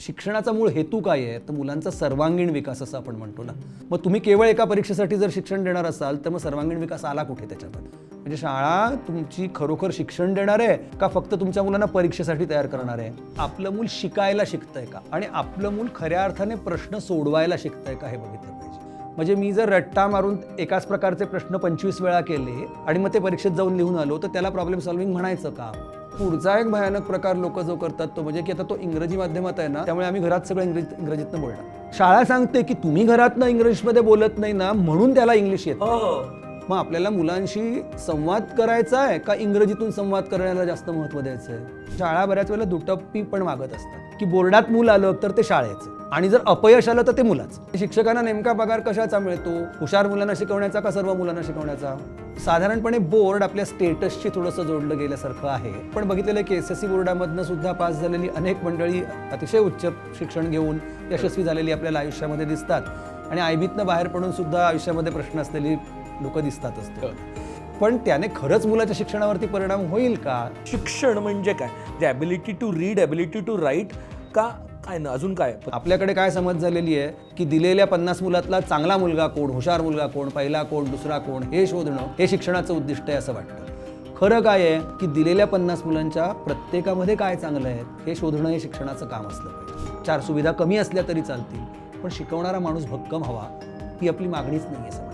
शिक्षणाचा मूळ हेतू काय आहे तर मुलांचा सर्वांगीण विकास असं आपण म्हणतो ना. मग तुम्ही केवळ एका परीक्षेसाठी जर शिक्षण देणार असाल तर मग सर्वांगीण विकास आला कुठे त्याच्यात? म्हणजे शाळा तुमची खरोखर शिक्षण देणार आहे का फक्त तुमच्या मुलांना परीक्षेसाठी तयार करणार आहे? आपलं मूल शिकायला शिकतंय का आणि आपलं मूल खऱ्या अर्थाने प्रश्न सोडवायला शिकतंय का हे बघितलं पाहिजे. म्हणजे मी जर रट्टा मारून एकाच प्रकारचे प्रश्न 25 वेळा केले आणि मग ते परीक्षेत जाऊन लिहून आलो तर त्याला प्रॉब्लेम सॉल्व्हिंग म्हणायचं का? पुढचा एक भयानक प्रकार लोक जो करतात तो म्हणजे की आता तो इंग्रजी माध्यमात आहे ना, त्यामुळे आम्ही घरात सगळं इंग्रजीतनं बोलणार. शाळा सांगते की तुम्ही घरातनं इंग्लिशमध्ये बोलत नाही ना म्हणून त्याला इंग्लिश येतं. मग आपल्याला मुलांशी संवाद करायचा आहे का इंग्रजीतून संवाद करण्याला जास्त महत्त्व द्यायचं आहे? शाळा बऱ्याच वेळेला दुटप्पी पण मागत असतात की बोर्डात मूल आलं तर ते शाळेचं आणि जर अपयश आलं तर ते मुलाचं. शिक्षकांना नेमका पगार कशाचा मिळतो? हुशार मुलांना शिकवण्याचा का सर्व मुलांना शिकवण्याचा? साधारणपणे बोर्ड आपल्या स्टेटसशी थोडंसं जोडलं गेल्यासारखं आहे. पण बघितलेलं की SSC बोर्डामधनं सुद्धा पास झालेली अनेक मंडळी अतिशय उच्च शिक्षण घेऊन यशस्वी झालेली आपल्याला आयुष्यामध्ये दिसतात आणि आयबीतनं बाहेर पडून सुद्धा आयुष्यामध्ये प्रश्न असलेली लोक दिसतातच. पण त्याने खरंच मुलाच्या शिक्षणावरती परिणाम होईल का? शिक्षण म्हणजे काय? जे ability to read, ability to write का काय ना अजून काय? आपल्याकडे काय समज झालेली आहे की दिलेल्या 50 मुलातला चांगला मुलगा कोण, हुशार मुलगा कोण, पहिला कोण, दुसरा कोण हे शोधणं हे शिक्षणाचं उद्दिष्ट आहे असं वाटतं. खरं काय आहे की दिलेल्या 50 मुलांच्या प्रत्येकामध्ये काय चांगलं आहे हे शोधणं हे शिक्षणाचं काम असलं पाहिजे. 4 सुविधा कमी असल्या तरी चालतील पण शिकवणारा माणूस भक्कम हवा ही आपली मागणीच नाही आहे समाजाची.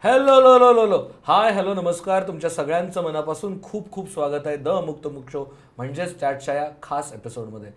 Hello low low low low hi hello नमस्कार. तुमच्या सगळ्यांचं मनापासून खूप खूप स्वागत आहे द मुक्त मुक शो म्हणजेच चॅटच्या या खास एपिसोडमध्ये.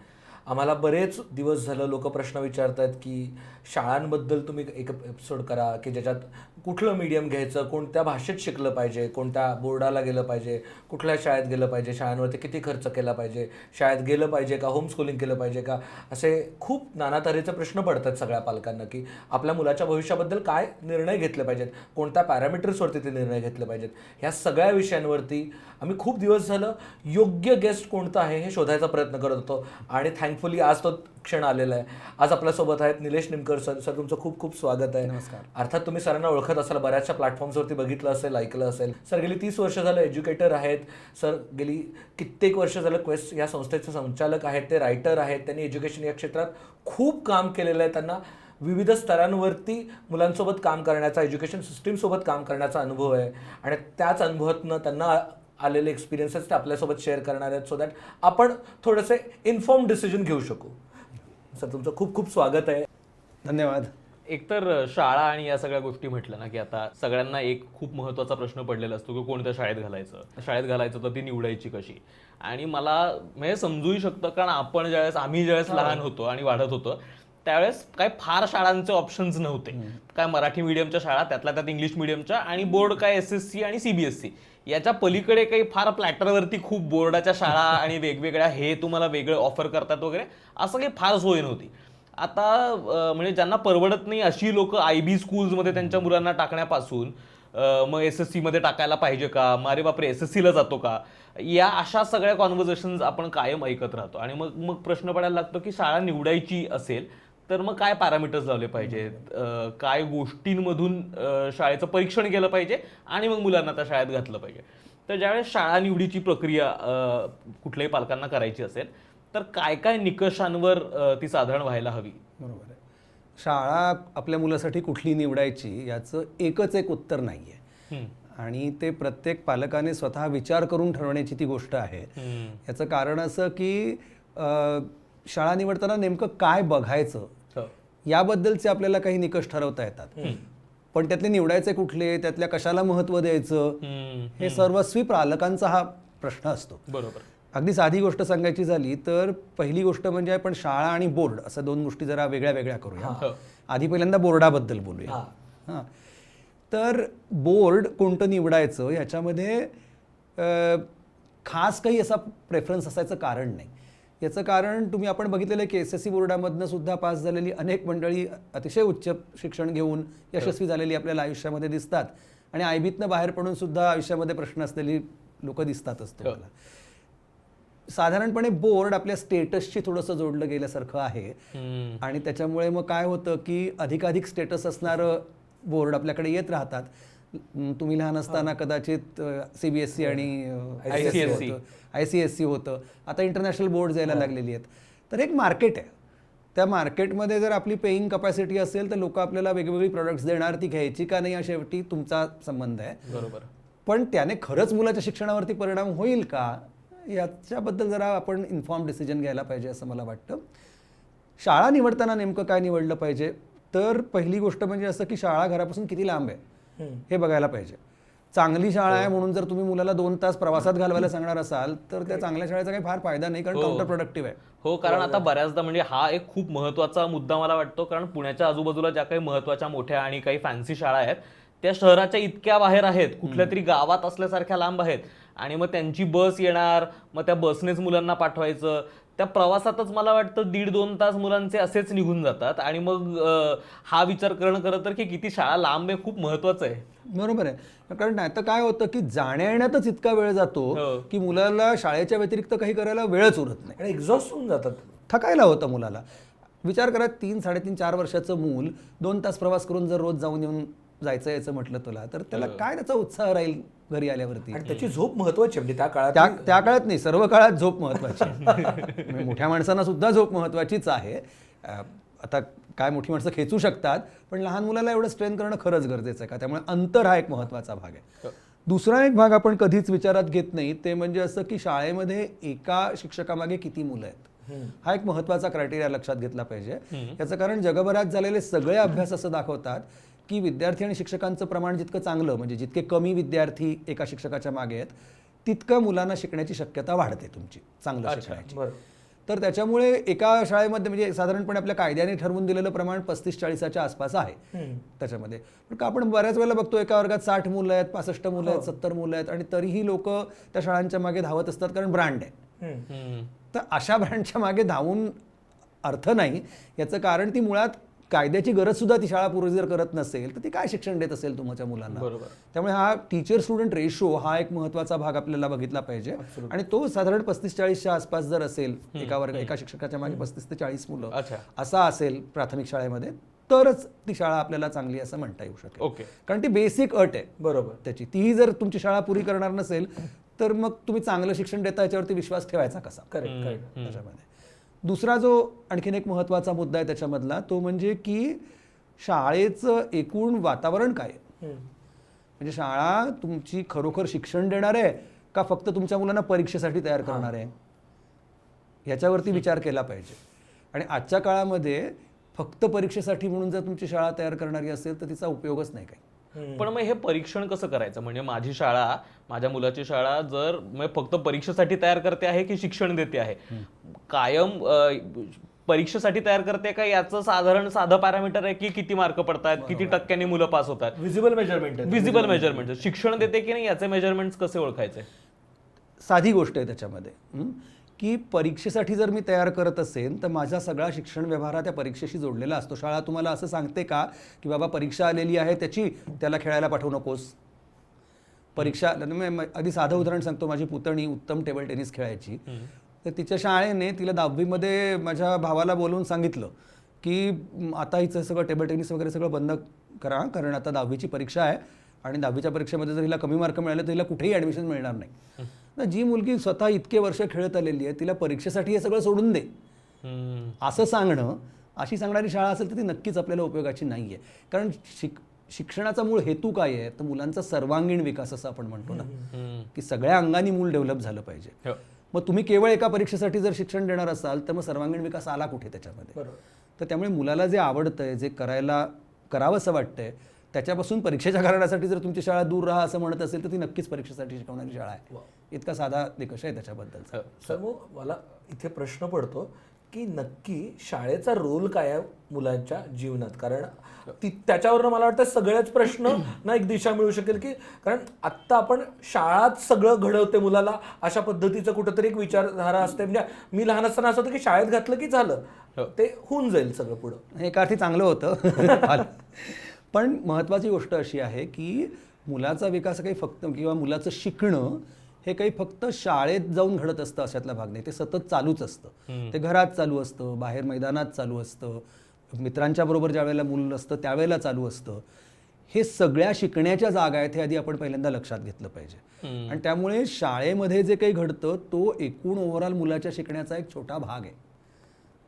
आम्हाला बरेच दिवस झालं लोक प्रश्न विचारत आहेत की शाळांबद्दल तुम्ही एक एपिसोड करा की ज्याच्यात कुठलं मीडियम घ्यायचं, कोणत्या भाषेत शिकलं पाहिजे, कोणत्या बोर्डाला गेलं पाहिजे, कुठल्या शाळेत गेलं पाहिजे, शाळांवरती किती खर्च केला पाहिजे, शाळेत गेलं पाहिजे का, होम स्कूलिंग केलं पाहिजे का, असे खूप नाना तऱ्हेचे प्रश्न पडतात सगळ्या पालकांना की आपल्या मुलाच्या भविष्याबद्दल काय निर्णय घेतले पाहिजेत, कोणत्या पॅरामीटर्सवरती ते निर्णय घेतले पाहिजेत. ह्या सगळ्या विषयांवरती आम्ही खूप दिवस झालं योग्य गेस्ट कोणतं आहे हे शोधायचा प्रयत्न करत होतो आणि थँकफुली आज तो क्षण आलेला आहे. आज आपल्यासोबत आहेत निलेश निमकर सर. सर तुमचं खूप खूप स्वागत आहे. नमस्कार. अर्थात तुम्ही सरांना ओळखत असाल, बऱ्याचशा प्लॅटफॉर्म्सवरती बघितलं असेल, ऐकलं असेल. सर गेली 30 वर्ष झालं एज्युकेटर आहेत. सर गेली कित्येक वर्ष झालं क्वेस्ट या संस्थेचे संचालक आहेत, ते रायटर आहेत. त्यांनी एज्युकेशन या क्षेत्रात खूप काम केलेलं आहे. त्यांना विविध स्तरांवरती मुलांसोबत काम करण्याचा, एज्युकेशन सिस्टीमसोबत काम करण्याचा अनुभव आहे आणि त्याच अनुभवातनं त्यांना आलेले एक्सपिरियन्सेस ते आपल्यासोबत शेअर करणार आहेत सो दॅट आपण थोडेसे इन्फॉर्म डिसिजन घेऊ शकू. सर तुमचं खूप खूप स्वागत आहे. धन्यवाद. एकतर शाळा आणि या सगळ्या गोष्टी म्हटलं ना की आता सगळ्यांना एक खूप महत्त्वाचा प्रश्न पडलेला असतो की कोणत्या शाळेत घालायचं तर ती निवडायची कशी. आणि मला म्हणजे समजूही शकतं कारण आम्ही ज्यावेळेस लहान होतो आणि वाढत होतो त्यावेळेस काय फार शाळांचे ऑप्शन्स नव्हते. काय मराठी मीडियमच्या शाळा, त्यातल्या त्यात इंग्लिश मीडियमच्या, आणि बोर्ड काय SSC आणि CBSE. याच्या पलीकडे काही फार प्लॅटरवरती खूप बोर्डाच्या शाळा आणि वेगवेगळ्या हे तुम्हाला वेगळे ऑफर करतात वगैरे असं काही फार सोय नव्हती. आता म्हणजे ज्यांना परवडत नाही अशी लोक IB स्कूल्समध्ये त्यांच्या मुलांना टाकण्यापासून मग SSC मध्ये टाकायला पाहिजे का, अरे बापरे SSCला जातो का, या अशा सगळ्या कॉन्व्हर्सेशन्स आपण कायम ऐकत राहतो. आणि मग प्रश्न पडायला लागतो की शाळा निवडायची असेल तर मग काय पॅरामीटर्स लावले पाहिजेत, काय गोष्टींमधून शाळेचं परीक्षण केलं पाहिजे आणि मग मुलांना त्या शाळेत घातलं पाहिजे. तर ज्यावेळेस शाळा निवडीची प्रक्रिया कुठल्याही पालकांना करायची असेल तर काय काय निकषांवर ती साधारण व्हायला हवी? बरोबर आहे. शाळा आपल्या मुलासाठी कुठली निवडायची याचं एकच एक उत्तर नाही आहे आणि ते प्रत्येक पालकाने स्वतः विचार करून ठरवण्याची ती गोष्ट आहे. याचं कारण असं की शाळा निवडताना नेमकं काय बघायचं याबद्दलचे आपल्याला काही निकष ठरवता येतात. पण त्यातले निवडायचे कुठले, त्यातल्या कशाला महत्त्व द्यायचं हे सर्वस्वी पालकांचा हा प्रश्न असतो. बरोबर. अगदी साधी गोष्ट सांगायची झाली तर पहिली गोष्ट म्हणजे आपण शाळा आणि बोर्ड असं 2 गोष्टी जरा वेगळ्या वेगळ्या करूया. आधी पहिल्यांदा बोर्डाबद्दल बोलूया. हां, तर बोर्ड कोणतं निवडायचं याच्यामध्ये खास काही असा प्रेफरन्स असायचं कारण नाही. याचं कारण आपण बघितलेलं आहे की SSC बोर्डामधनं सुद्धा पास झालेली अनेक मंडळी अतिशय उच्च शिक्षण घेऊन यशस्वी झालेली आपल्याला आयुष्यामध्ये दिसतात आणि आयबीतनं बाहेर पडून सुद्धा आयुष्यामध्ये प्रश्न असलेली लोक दिसतातच तुम्हाला. साधारणपणे बोर्ड आपल्या स्टेटसशी थोडंसं जोडलं गेल्यासारखं आहे आणि त्याच्यामुळे मग काय होतं की अधिकाधिक स्टेटस असणारं बोर्ड आपल्याकडे येत राहतात. तुम्ही लहान असताना कदाचित CBSE आणि ICSE होतं, आता इंटरनॅशनल बोर्ड यायला लागलेली आहेत. तर एक मार्केट आहे, त्या मार्केटमध्ये जर आपली पेईंग कपॅसिटी असेल तर लोक आपल्याला वेगवेगळी प्रोडक्ट्स देणार, ती घ्यायची का नाही हा शेवटी तुमचा संबंध आहे. बरोबर. पण त्याने खरंच मुलाच्या शिक्षणावरती परिणाम होईल का याच्याबद्दल जरा आपण इन्फॉर्म डिसिजन घ्यायला पाहिजे असं मला वाटतं. शाळा निवडताना नेमकं काय निवडलं पाहिजे, तर पहिली गोष्ट म्हणजे असं की शाळा घरापासून किती लांब आहे हे बघायला पाहिजे. चांगली शाळा आहे म्हणून जर तुम्ही मुलाला 2 तास प्रवासात घालवायला सांगणार असाल तर त्या चांगल्या शाळेचा काही फार फायदा नाही, कारण काउंटर प्रोडक्टिव्ह आहे. हो, कारण आता बऱ्याचदा म्हणजे हा एक खूप महत्त्वाचा मुद्दा मला वाटतो, कारण पुण्याच्या आजूबाजूला ज्या काही महत्त्वाच्या मोठ्या आणि काही फॅन्सी शाळा आहेत त्या शहराच्या इतक्या बाहेर आहेत, कुठल्या तरी गावात असल्यासारख्या लांब आहेत, आणि मग त्यांची बस येणार, मग त्या बसनेच मुलांना पाठवायचं. त्या प्रवासातच मला वाटतं 1.5-2 तास मुलांचे असेच निघून जातात. आणि मग हा विचार करणं खरं तर की किती शाळा लांब आहे खूप महत्त्वाचं आहे. बरोबर आहे, कारण नाही तर काय होतं की जाण्या येण्यातच इतका वेळ जातो की मुलाला शाळेच्या व्यतिरिक्त काही करायला वेळच उरत नाही आणि एक्झॉस्ट होऊन जातात, थकायला होतं मुलाला. विचार करा, 3-3.5-4 वर्षाचं मूल 2 तास प्रवास करून जर रोज जाऊन येऊन जायचं याचं म्हटलं तुला, तर त्याला काय त्याचा उत्साह राहील घरी आल्यावरती. आणि त्याची झोप महत्वाची म्हणजे त्या काळात नाही, सर्व काळात झोप महत्वाची आहे. मोठ्या माणसांना सुद्धा झोप महत्वाचीच आहे. आता काय मोठी माणसं खेचू शकतात, पण लहान मुलाला एवढं स्ट्रेन करणं खरंच गरजेचं आहे का, त्यामुळे अंतर हा एक महत्वाचा भाग आहे. दुसरा एक भाग आपण कधीच विचारात घेत नाही, ते म्हणजे असं की शाळेमध्ये एका शिक्षकामागे किती मुलं आहेत, हा एक महत्वाचा क्रायटेरिया लक्षात घेतला पाहिजे. याचं कारण जगभरात झालेले सगळे अभ्यास असं दाखवतात की विद्यार्थी आणि शिक्षकांचं प्रमाण जितकं चांगलं, म्हणजे जितके कमी विद्यार्थी एका शिक्षकाच्या मागे आहेत तितकं मुलांना शिकण्याची शक्यता वाढते तुमची चांगलं शिकण्याची. तर त्याच्यामुळे एका शाळेमध्ये म्हणजे साधारणपणे आपल्या कायद्याने ठरवून दिलेलं प्रमाण 35-40च्या आसपास आहे त्याच्यामध्ये. पण का आपण बऱ्याच वेळेला बघतो एका वर्गात 60 मुलं आहेत, 65 मुलं आहेत, 70 मुलं आहेत, आणि तरीही लोक त्या शाळांच्या मागे धावत असतात, कारण ब्रँड आहे. तर अशा ब्रँडच्या मागे धावून अर्थ नाही. याचं कारण ती मुळात कायद्याची गरज सुद्धा ती शाळा पूर्ण जर करत नसेल तर ती काय शिक्षण देत असेल तुमच्या मुलांना. त्यामुळे हा टीचर स्टुडंट रेशो हा एक महत्त्वाचा भाग आपल्याला बघितला पाहिजे, आणि तो साधारण 35-40च्या आसपास जर असेल, एका शिक्षकाच्या मागे 35 ते 40 मुलं असा असेल प्राथमिक शाळेमध्ये, तरच ती शाळा आपल्याला चांगली असं म्हणता येऊ शकेल. कारण ती बेसिक अट आहे बरोबर त्याची, तीही जर तुमची शाळा पुरी करणार नसेल तर मग तुम्ही चांगलं शिक्षण देता याच्यावरती विश्वास ठेवायचा कसा. त्याच्यामध्ये दुसरा जो आणखीन एक महत्त्वाचा मुद्दा आहे त्याच्यामधला, तो म्हणजे की शाळेचं एकूण वातावरण काय आहे. म्हणजे शाळा तुमची खरोखर शिक्षण देणार आहे का फक्त तुमच्या मुलांना परीक्षेसाठी तयार करणार आहे, याच्यावरती विचार केला पाहिजे. आणि आजच्या काळामध्ये फक्त परीक्षेसाठी म्हणून जर तुमची शाळा तयार करणारी असेल तर तिचा उपयोगच नाही काही. पण मग हे परीक्षण कसं करायचं, म्हणजे माझी शाळा, माझ्या मुलाची शाळा जर फक्त परीक्षेसाठी तयार करते आहे की शिक्षण देते आहे, कायम परीक्षेसाठी तयार करते का, याचं साधं पॅरामीटर आहे की किती मार्क पडतात, किती टक्क्यांनी मुलं पास होतात, विजिबल मेजरमेंट शिक्षण देते की नाही याचे मेजरमेंट्स कसे ओळखायचे. साधी गोष्ट आहे त्याच्यामध्ये की परीक्षेसाठी जर मी तयार करत असेल तर माझा सगळा शिक्षण व्यवहार हा त्या परीक्षेशी जोडलेला असतो. शाळा तुम्हाला असं सांगते का की बाबा परीक्षा आलेली आहे त्याला खेळायला पाठवू नकोस. परीक्षा, आधी साधं उदाहरण सांगतो, माझी पुतणी उत्तम टेबल टेनिस खेळायची, तर तिच्या शाळेने तिला 10वीमध्ये माझ्या भावाला बोलवून सांगितलं की आता हिचं सगळं टेबल टेनिस वगैरे सगळं बंद करा, कारण आता 10वीची परीक्षा आहे आणि 10वीच्या परीक्षेमध्ये जर हिला कमी मार्क मिळाले तर हिला कुठेही ॲडमिशन मिळणार नाही. जी मुलगी स्वतः इतके वर्ष खेळत आलेली आहे तिला परीक्षेसाठी हे सगळं सोडून दे असं सांगणं, अशी सांगणारी शाळा असेल तर ती नक्कीच आपल्याला उपयोगाची नाही आहे. कारण शिक्षणाचा मूळ हेतू काय आहे, तर मुलांचा सर्वांगीण विकास असं आपण म्हणतो ना, की सगळ्या अंगांनी मूल डेव्हलप झालं पाहिजे. मग तुम्ही केवळ एका परीक्षेसाठी जर शिक्षण देणार असाल तर मग सर्वांगीण विकास आला कुठे त्याच्यामध्ये. तर त्यामुळे मुलाला जे आवडतंय, जे करावंसं वाटतंय, त्याच्यापासून परीक्षेच्या कारणासाठी जर तुमची शाळा दूर राहा असं म्हणत असेल तर ती नक्कीच परीक्षेसाठी शिकवणारी शाळा आहे. इतका साधा निकष आहे त्याच्याबद्दलचा. सर मग मला इथे प्रश्न पडतो की नक्की शाळेचा रोल काय आहे मुलांच्या जीवनात, कारण त्याच्यावरनं मला वाटतं सगळ्याच प्रश्न ना एक दिशा मिळू शकेल. की कारण आत्ता आपण शाळात सगळं घडवते मुलाला, अशा पद्धतीचं कुठंतरी एक विचारधारा असते. म्हणजे मी लहान असताना असं होतं की शाळेत घातलं की झालं, ते होऊन जाईल सगळं पुढं. एका अर्थी चांगलं होतं. पण महत्त्वाची गोष्ट अशी आहे की मुलाचा विकास काही फक्त किंवा मुलाचं शिकणं हे काही फक्त शाळेत जाऊन घडत असतं अशातला भाग नाही. ते सतत चालूच असतं. ते घरात चालू असतं, बाहेर मैदानात चालू असतं, मित्रांच्या बरोबर ज्या वेळेला मूल असतं त्यावेळेला चालू असतं. हे सगळ्या शिकण्याच्या जागा आहेत हे आधी आपण पहिल्यांदा लक्षात घेतलं पाहिजे. आणि त्यामुळे शाळेमध्ये जे काही घडतं तो एकूण ओव्हरऑल मुलाच्या शिकण्याचा एक छोटा भाग आहे.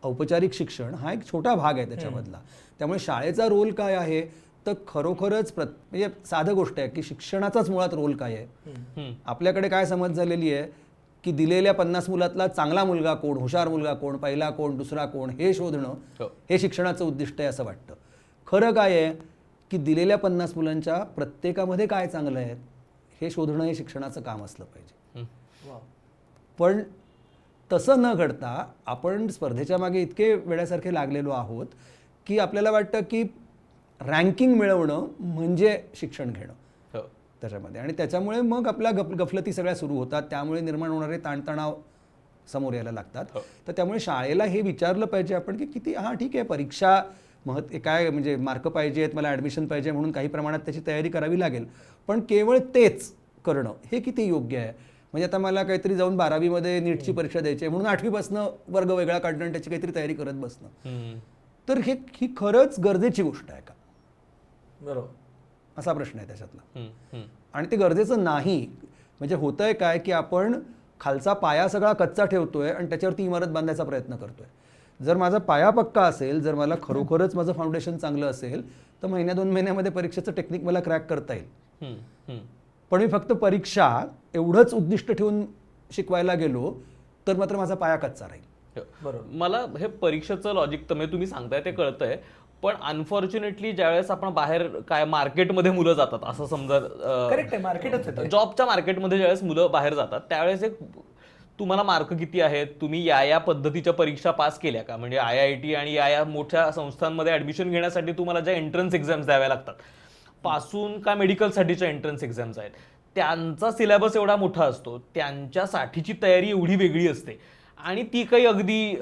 औपचारिक शिक्षण हा एक छोटा भाग आहे त्याच्यामधला. त्यामुळे शाळेचा रोल काय आहे तर खरोखरच म्हणजे साधं गोष्ट आहे की शिक्षणाचाच मुळात रोल काय आहे. आपल्याकडे काय समज झालेली आहे की दिलेल्या 50 मुलातला चांगला मुलगा कोण, हुशार मुलगा कोण, पहिला कोण, दुसरा कोण हे शोधणं हे शिक्षणाचं उद्दिष्ट आहे असं वाटतं. खरं काय आहे की दिलेल्या 50 मुलांच्या प्रत्येकामध्ये काय चांगलं आहे हे शोधणं हे शिक्षणाचं काम असलं पाहिजे. पण तसं न घडता आपण स्पर्धेच्या मागे इतके वेड्यासारखे लागलेलो आहोत की आपल्याला वाटतं की रँकिंग मिळवणं म्हणजे शिक्षण घेणं त्याच्यामध्ये. आणि त्याच्यामुळे मग आपल्या गफलती सगळ्या सुरू होतात. त्यामुळे निर्माण होणारे ताणतणाव समोर यायला लागतात. तर त्यामुळे शाळेला हे विचारलं पाहिजे आपण की किती ठीक आहे परीक्षा काय म्हणजे मार्क पाहिजेत, मला ॲडमिशन पाहिजे म्हणून काही प्रमाणात त्याची तयारी करावी लागेल. पण केवळ तेच करणं हे किती योग्य आहे. म्हणजे आता मला काहीतरी जाऊन 12वीमध्ये नीटची परीक्षा द्यायची आहे म्हणून 8वीपासनं वर्ग वेगळा काढणं आणि त्याची काहीतरी तयारी करत बसणं तर ही खरंच गरजेची गोष्ट आहे का, बरोबर असा प्रश्न आहे त्याच्यातला. आणि ते गरजेचं नाही. म्हणजे होतंय काय की आपण खालचा पाया सगळा कच्चा ठेवतोय आणि त्याच्यावरती इमारत बांधायचा प्रयत्न करतोय. जर माझा पाया पक्का असेल, जर मला खरोखरच माझं फाउंडेशन चांगलं असेल तर 1-2 महिन्यामध्ये परीक्षेचं टेक्निक मला क्रॅक करता येईल. पण मी फक्त परीक्षा एवढंच उद्दिष्ट ठेवून शिकवायला गेलो तर मात्र माझा पाया कच्चा राहील. बरोबर. मला हे परीक्षेचं लॉजिक तर तुम्ही सांगताय ते कळतंय. पण अनफॉर्च्युनेटली ज्यावेळेस आपण बाहेर काय मार्केटमध्ये मुलं जातात असं समजा, करेक्ट आहे, मार्केटच जॉबच्या मार्केटमध्ये ज्यावेळेस मुलं बाहेर जातात त्यावेळेस एक तुम्हाला मार्क किती आहेत, तुम्ही या पद्धतीच्या परीक्षा पास केल्या का, म्हणजे IIT आणि या मोठ्या संस्थांमध्ये ऍडमिशन घेण्यासाठी तुम्हाला ज्या एंट्रन्स एक्झाम्स द्याव्या लागतात पासून का मेडिकलसाठीच्या एंट्रन्स एक्झाम्स आहेत त्यांचा सिलेबस एवढा मोठा असतो, त्यांच्यासाठीची तयारी एवढी वेगळी असते आणि ती काही अगदी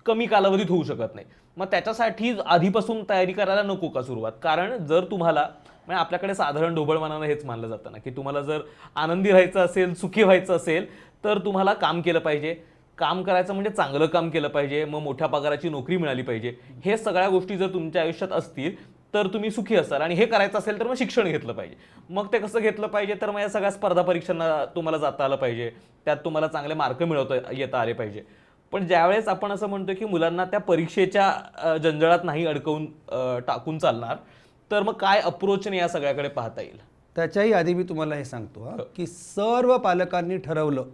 कमी कालावधीत होऊ शकत नाही. मग त्याच्यासाठी आधीपासून तयारी करायला नको का सुरुवात. कारण जर तुम्हाला म्हणजे आपल्याकडे साधारण ढोबळमानानं हेच मानलं जातं ना की तुम्हाला जर आनंदी राहायचं असेल, सुखी व्हायचं असेल तर तुम्हाला काम केलं पाहिजे. काम करायचं म्हणजे चांगलं काम केलं पाहिजे, मग मोठ्या पगाराची नोकरी मिळाली पाहिजे. हे सगळ्या गोष्टी जर तुमच्या आयुष्यात असतील तर तुम्ही सुखी असाल. आणि हे करायचं असेल तर मग शिक्षण घेतलं पाहिजे. मग ते कसं घेतलं पाहिजे तर मग या सगळ्या स्पर्धा परीक्षांना तुम्हाला जाता आलं पाहिजे, त्यात तुम्हाला चांगले मार्क येता आले पाहिजे. पण ज्यावेळेस आपण असं म्हणतो की मुलांना त्या परीक्षेच्या जंजाळात नाही अडकवून टाकून चालणार तर मग काय अप्रोचने या सगळ्याकडे पाहता येईल. त्याच्याही आधी मी तुम्हाला हे सांगतो की सर्व पालकांनी ठरवलं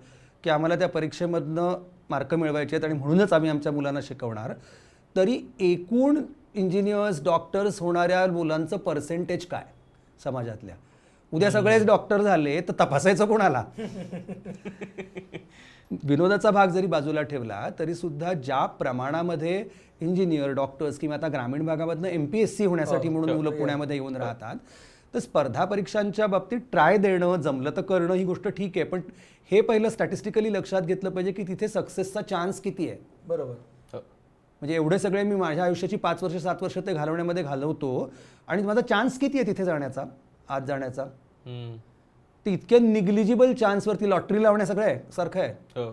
की आम्हाला त्या परीक्षेमधनं मार्क मिळवायचे आहेत आणि म्हणूनच आम्ही आमच्या मुलांना शिकवणार, तरी एकूण इंजिनियर्स डॉक्टर्स होणाऱ्या मुलांचं पर्सेंटेज काय समाजातल्या. उद्या सगळेच डॉक्टर झाले तर तपासायचं कोणाला. विनोदाचा भाग जरी बाजूला ठेवला तरी सुद्धा ज्या प्रमाणामध्ये इंजिनियर डॉक्टर्स किंवा आता ग्रामीण भागामधनं MPSC होण्यासाठी म्हणून मुलं पुण्यामध्ये येऊन राहतात, तर स्पर्धा परीक्षांच्या बाबतीत ट्राय देणं, जमलं तर करणं ही गोष्ट ठीक आहे. पण हे पहिलं स्टॅटिस्टिकली लक्षात घेतलं पाहिजे की तिथे सक्सेसचा चान्स किती आहे. बरोबर. म्हणजे एवढे सगळे मी माझ्या आयुष्याची 5 वर्ष 7 वर्ष ते घालवण्यामध्ये घालवतो आणि माझा चान्स किती आहे तिथे जाण्याचा, आज जाण्याचा. ते इतक्या निग्लिजिबल चान्सवरती लॉटरी लावण्यासारखं आहे.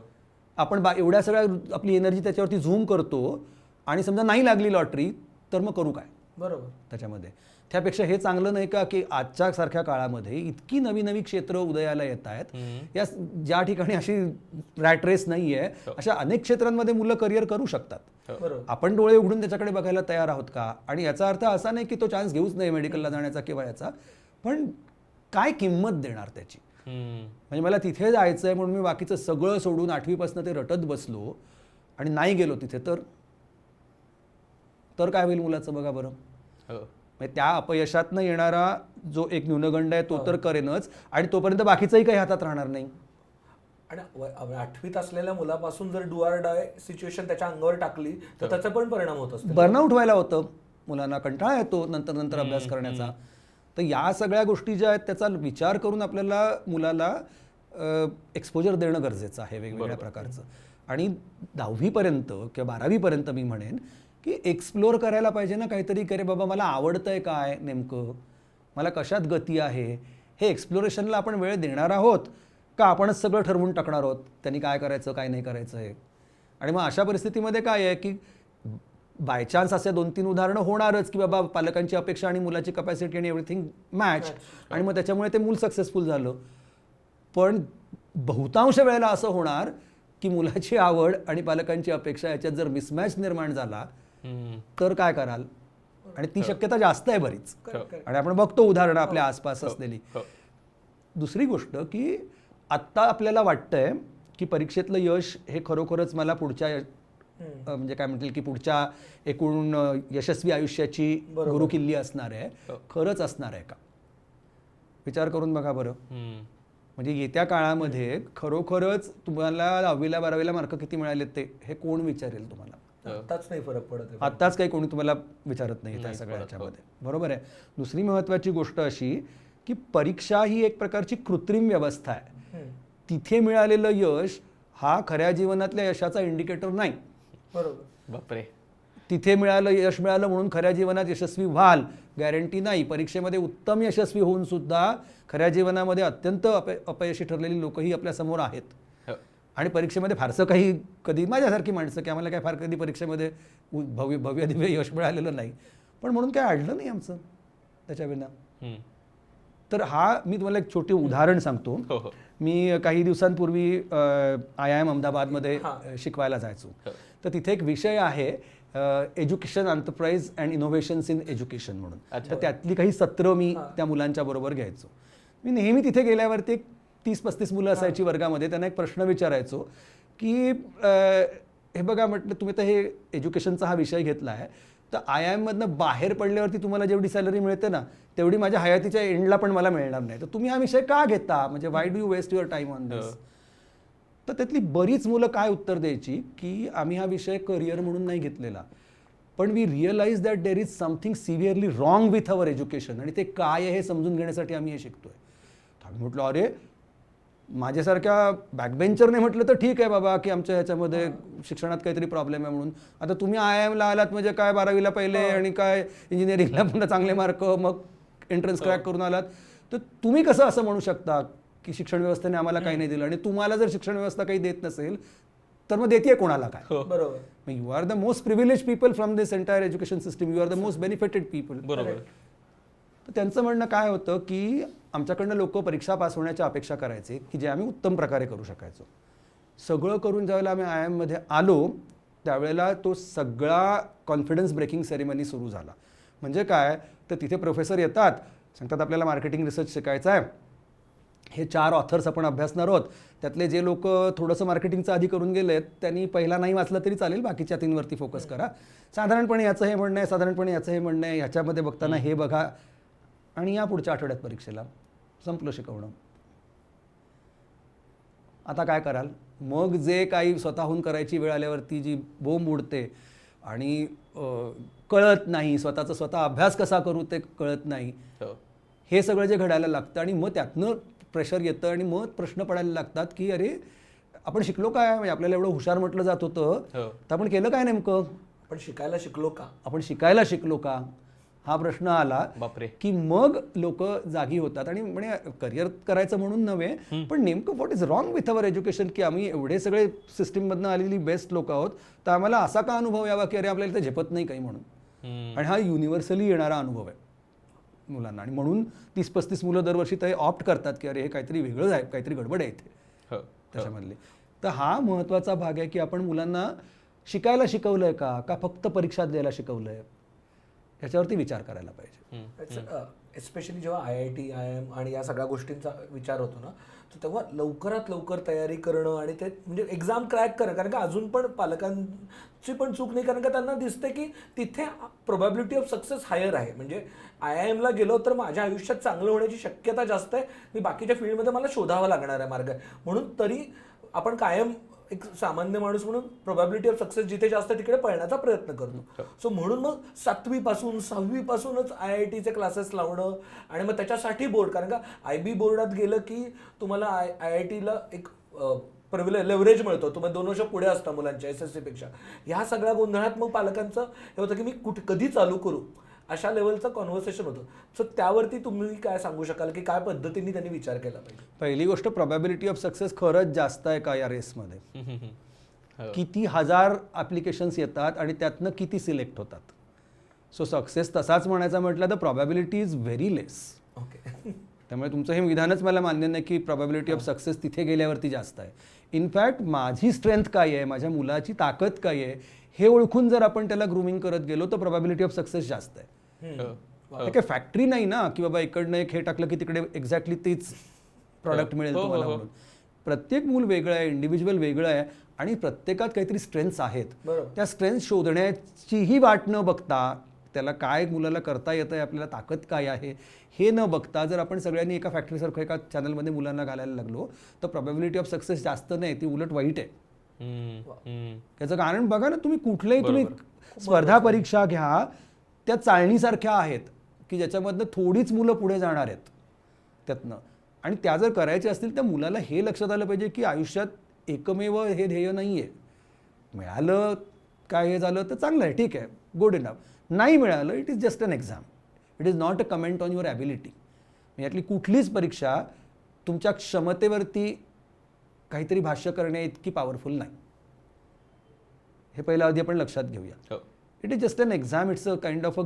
आपण एवढ्या सगळ्या आपली एनर्जी त्याच्यावरती झूम करतो आणि समजा नाही लागली लॉटरी तर मग करू काय. बरोबर. त्याच्यामध्ये त्यापेक्षा हे चांगलं नाही का की आजच्या सारख्या काळामध्ये इतकी नवी नवी क्षेत्र उदयाला येत आहेत, या ज्या ठिकाणी अशी रॅट रेस नाही आहे अशा अनेक क्षेत्रांमध्ये मुलं करिअर करू शकतात. आपण डोळे उघडून त्याच्याकडे बघायला तयार आहोत का. आणि याचा अर्थ असा नाही की तो चान्स घेऊच नाही मेडिकलला जाण्याचा किंवा याचा, पण काय किंमत देणार त्याची. म्हणजे मला तिथे जायचं आहे म्हणून मी बाकीचं सगळं सोडून 8वीपासून ते रटत बसलो आणि नाही गेलो तिथे तर काय होईल मुलाचं बघा बरं. म्हणजे त्या अपयशातनं येणारा जो एक न्यूनगंड आहे तो तर करेनच आणि तोपर्यंत बाकीचंही काही हातात राहणार नाही. आणि 8वीत असलेल्या मुलापासून जर डू ऑर डाय सिच्युएशन त्याच्या अंगावर टाकली तर त्याचा पण परिणाम होत असतो. बर्नआउट व्हायला होतं मुलांना, कंटाळा येतो नंतर अभ्यास करण्याचा. तर या सगळ्या गोष्टी ज्या आहेत त्याचा विचार करून आपल्याला मुलाला एक्सपोजर देणं गरजेचं आहे वेगवेगळ्या प्रकारचं. आणि 10वीपर्यंत किंवा 12वीपर्यंत मी म्हणेन की एक्सप्लोअर करायला पाहिजे ना काहीतरी. करे बाबा मला आवडतंय काय नेमकं, मला कशात गती आहे, हे एक्सप्लोरेशनला आपण वेळ देणार आहोत का आपणच सगळं ठरवून टाकणार आहोत त्यांनी काय करायचं काय नाही करायचं हे. आणि मग अशा परिस्थितीमध्ये काय आहे की बाय चान्स असे 2-3 उदाहरणं होणारच की बाबा पालकांची अपेक्षा आणि मुलाची कपॅसिटी आणि एव्हरीथिंग मॅच आणि मग त्याच्यामुळे ते मूल सक्सेसफुल झालं. पण बहुतांश वेळेला असं होणार की मुलाची आवड आणि पालकांची अपेक्षा याच्यात जर मिसमॅच निर्माण झाला तर काय कराल. आणि ती शक्यता जास्त आहे बरीच. आणि आपण बघतो उदाहरणं आपल्या आसपास असलेली. दुसरी गोष्ट की आत्ता आपल्याला वाटतंय की परीक्षेतलं यश हे खरोखरच मला पुढच्या म्हणजे काय म्हणतील की पुढच्या एकूण यशस्वी आयुष्याची गुरुकिल्ली असणार आहे. खरंच असणार आहे का विचार करून बघा बरं. म्हणजे येत्या काळामध्ये खरोखरच तुम्हाला 10वीला 12वीला मार्क किती मिळाले ते हे कोण विचारेल तुम्हाला. आत्ताच नाही फरक पडत आहे. आत्ताच काही कोणी तुम्हाला विचारत नाही त्या सगळ्या ह्याच्यामध्ये. बरोबर आहे. दुसरी महत्त्वाची गोष्ट अशी की परीक्षा ही एक प्रकारची कृत्रिम व्यवस्था आहे. तिथे मिळालेलं यश हा खऱ्या जीवनातल्या यशाचा इंडिकेटर नाही. बरोबर. बापरे. तिथे यश मिळालं म्हणून खऱ्या जीवनात यशस्वी व्हाल गॅरंटी नाही. परीक्षेमध्ये उत्तम यशस्वी होऊन सुद्धा खऱ्या जीवनामध्ये अत्यंत अपयशी ठरलेली लोकही आपल्या समोर आहेत. आणि परीक्षेमध्ये फारसं काही कधी माझ्यासारखी माणसं की आम्हाला काय फार कधी परीक्षेमध्ये भव्य दिव्य यश मिळालेलं नाही पण म्हणून काय अडलं नाही आमचं त्याच्याविना. तर मी तुम्हाला एक छोटे उदाहरण सांगतो. मी काही दिवसांपूर्वी IIM अहमदाबादमध्ये शिकवायला जायचो. तर तिथे एक विषय आहे education enterprise and innovations in education म्हणून. तर त्यातली काही सत्र मी त्या मुलांच्या बरोबर घ्यायचो. मी नेहमी तिथे गेल्यावरती 30-35 मुलं असायची वर्गामध्ये. त्यांना एक प्रश्न विचारायचो की हे बघा म्हटलं तुम्ही तर हे एज्युकेशनचा हा विषय घेतला आहे तर IIM मधनं बाहेर पडल्यावरती तुम्हाला जेवढी सॅलरी मिळते ना तेवढी माझ्या हयातीच्या एंडला पण मला मिळणार नाही. तर तुम्ही हा विषय का घेता म्हणजे why do you waste your time on this. तर त्यातली बरीच मुलं काय उत्तर द्यायची की आम्ही हा विषय करिअर म्हणून नाही घेतलेला पण we realise that there is something severely wrong with our education आणि ते काय आहे हे समजून घेण्यासाठी आम्ही हे शिकतोय. आम्ही म्हटलं अरे माझ्यासारख्या बॅकबेंचरने म्हटलं तर ठीक आहे बाबा की आमच्या ह्याच्यामध्ये शिक्षणात काहीतरी प्रॉब्लेम आहे म्हणून. आता तुम्ही IIMला आलात म्हणजे काय 12वीला पहिले आणि काय इंजिनिअरिंगला पण चांगले मार्क मग एंट्रन्स क्रॅक करून आलात तर तुम्ही कसं असं म्हणू शकता की शिक्षण व्यवस्थेने आम्हाला काही नाही दिलं. आणि तुम्हाला जर शिक्षण व्यवस्था काही देत नसेल तर मग देते कोणाला काय. बरोबर. You are the most privileged people from this entire education system. You are the most benefited people. बरोबर. तर त्यांचं म्हणणं काय होतं की आमच्याकडनं लोक परीक्षा पास होण्याच्या अपेक्षा करायचे की जे आम्ही उत्तम प्रकारे करू शकायचो. सगळं करून ज्यावेळेला आम्ही IIMमध्ये आलो त्यावेळेला तो सगळा कॉन्फिडन्स ब्रेकिंग सेरेमनी सुरू झाला. म्हणजे काय तर तिथे प्रोफेसर येतात सांगतात आपल्याला मार्केटिंग रिसर्च शिकायचं आहे. हे 4 ऑथर्स आपण अभ्यासणार आहोत. त्यातले जे लोक थोडंसं मार्केटिंगचं आधी करून गेलेत त्यांनी पहिला नाही वाचलं तरी चालेल बाकीच्या 3 वरती फोकस करा. साधारणपणे याचं हे म्हणणं आहे साधारणपणे याचं हे म्हणणं आहे ह्याच्यामध्ये बघताना हे बघा आणि या पुढच्या आठवड्यात परीक्षेला संपलं शिकवणं. आता काय कराल. मग जे काही स्वतःहून करायची वेळ आल्यावरती जी बोंब उडते आणि कळत नाही स्वतः अभ्यास कसा करू ते कळत नाही. हे सगळं जे घडायला लागतं आणि मग त्यातनं प्रेशर येतं आणि मग प्रश्न पडायला लागतात की अरे आपण शिकलो काय म्हणजे आपल्याला एवढं हुशार म्हटलं जात होतं तर आपण केलं काय नेमकं. आपण शिकायला शिकलो का हा प्रश्न आला. बापरे. की मग लोक जागी होतात आणि म्हणजे करिअर करायचं म्हणून नव्हे पण नेमकं what is wrong with our education की आम्ही एवढे सगळे सिस्टीममधनं आलेली बेस्ट लोक आहोत तर आम्हाला असा का अनुभव यावा की अरे आपल्याला इथं झेपत नाही काही म्हणून. आणि हा युनिव्हर्सली येणारा अनुभव आहे मुलांना. आणि म्हणून 30-35 मुलं दरवर्षी ते ऑप्ट करतात की अरे हे काहीतरी वेगळं आहे काहीतरी गडबड आहे इथे त्याच्यामधले. तर हा महत्त्वाचा भाग आहे की आपण मुलांना शिकायला शिकवलंय का फक्त परीक्षा द्यायला शिकवलंय याच्यावरती विचार करायला पाहिजे. एस्पेशली जेव्हा IIT IIM आणि या सगळ्या गोष्टींचा विचार होतो ना तर तेव्हा लवकरात लवकर तयारी करणं आणि ते म्हणजे एक्झाम क्रॅक करणं. कारण का अजून पण पालकांची पण चूक नाही कारण का त्यांना दिसते की तिथे प्रोबॅबिलिटी ऑफ सक्सेस हायर आहे. म्हणजे IIMला गेलो तर माझ्या आयुष्यात चांगलं होण्याची शक्यता जास्त आहे. मी बाकीच्या फील्डमध्ये मला शोधावा लागणार आहे मार्ग. म्हणून तरी आपण कायम एक सामान्य माणूस म्हणून प्रोबॅबिलिटी ऑफ सक्सेस जिथे जास्त तिकडे पळण्याचा प्रयत्न करतो. सो म्हणून मग 7वी पासून 6वी पासूनच IITचे क्लासेस लावणं आणि मग त्याच्यासाठी बोर्ड. कारण का IB बोर्डात गेलं की तुम्हाला IITला एक लेव्हरेज मिळतो. तुम्ही 2 वर्ष पुढे असता मुलांच्या SSC पेक्षा. ह्या सगळ्या गोंधळात मग पालकांचं हे होतं की मी कधी चालू करू. अशा लेवलचं कॉन्व्हर्सेशन होतं. सो त्यावरती तुम्ही काय सांगू शकाल की काय पद्धतीने त्यांनी विचार केला पाहिजे? पहिली गोष्ट, प्रोबॅबिलिटी ऑफ सक्सेस खरंच जास्त आहे का या रेसमध्ये? हो. किती हजार ॲप्लिकेशन्स येतात आणि त्यातनं किती सिलेक्ट होतात? सो सक्सेस तसाच म्हणायचा म्हटलं तर probability is very less. Okay. त्यामुळे तुमचं हे विधानच मला मान्य नाही की प्रॉबॅबिलिटी ऑफ सक्सेस तिथे गेल्यावरती जास्त आहे. इनफॅक्ट माझी स्ट्रेंथ काय आहे, माझ्या मुलाची ताकद काय आहे हे ओळखून जर आपण त्याला ग्रूमिंग करत गेलो तर प्रॉबॅबिलिटी ऑफ सक्सेस जास्त आहे. हे काय फॅक्टरी नाही ना की बाबा इकडनं एक हे टाकलं की तिकडे एक्झॅक्टली तीच प्रॉडक्ट मिळेल तुम्हाला म्हणून. प्रत्येक मूल वेगळं आहे, इंडिव्हिज्युअल वेगळं आहे आणि प्रत्येकात काहीतरी स्ट्रेंथ्स आहेत. बरोबर. त्या स्ट्रेंथ शोधण्याचीही वाट न बघता, त्याला काय मुलाला करता येतं आहे, आपल्याला ताकद काय आहे हे न बघता जर आपण सगळ्यांनी एका फॅक्टरीसारखं एका चॅनलमध्ये मुलांना घालायला लागलो तर प्रॉबॅबिलिटी ऑफ सक्सेस जास्त नाही, ती उलट वाईट आहे. त्याचं कारण बघा ना, तुम्ही कुठल्याही तुम्ही स्पर्धा परीक्षा घ्या, त्या चाळणीसारख्या आहेत की ज्याच्यामधनं थोडीच मुलं पुढे जाणार आहेत त्यातनं. आणि त्या जर करायच्या असतील तर मुलाला हे लक्षात आलं पाहिजे की आयुष्यात एकमेव हे ध्येय नाही आहे. मिळालं काय हे झालं तर चांगलं आहे, ठीक आहे, गुड इनफ. नाही मिळालं, it is just an exam, it is not a comment on your ability. यातली कुठलीच परीक्षा तुमच्या क्षमतेवरती काहीतरी भाष्य करण्या इतकी पॉवरफुल नाही. हे पहिलं आधी आपण लक्षात घेऊया. It is just an exam, it's a kind of a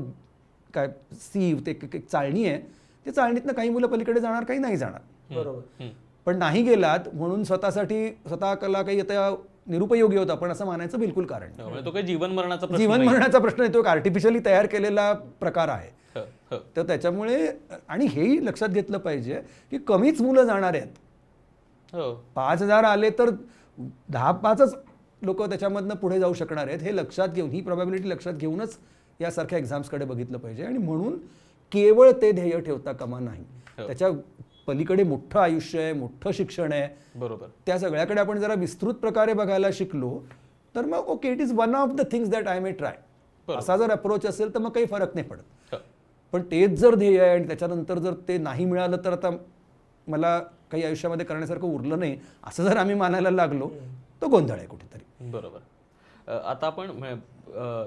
काय सीव, ते एक चाळणी आहे. ते चाळणीतनं काही मुलं पलीकडे जाणार, काही नाही जाणार. बरोबर. पण नाही गेलात म्हणून स्वतःला काही आता निरुपयोगी होता पण असं मानायचं बिलकुल कारण नाही. म्हणजे तो काही जीवन मरणाचा प्रश्न जीवन नाही. मरणाचा प्रश्न आहे, तो एक आर्टिफिशियली तयार केलेला प्रकार आहे. हो. तर त्याच्यामुळे आणि हेही लक्षात घेतलं पाहिजे की कमीच मुलं जाणार आहेत. हो. 5,000 आले तर 10-5च लोक त्याच्यामधनं पुढे जाऊ शकणार आहेत. हे लक्षात घेऊन, ही प्रोबॅबिलिटी लक्षात घेऊनच यासारख्या एक्झाम्सकडे बघितलं पाहिजे. आणि म्हणून केवळ ते ध्येय ठेवता कामा नाही, त्याच्या पलीकडे मोठं आयुष्य आहे, मोठं शिक्षण आहे. बरोबर. त्या सगळ्याकडे आपण जरा विस्तृत प्रकारे बघायला शिकलो तर मग okay, it is one of the things that I may try. असा जर अप्रोच असेल तर मग काही फरक नाही पडत. पण तेच जर ध्येय आहे आणि त्याच्यानंतर जर ते नाही मिळालं तर आता मला काही आयुष्यामध्ये करण्यासारखं उरलं नाही असं जर आम्ही मानायला लागलो तर गोंधळ आहे कुठेतरी. बरोबर. आता आपण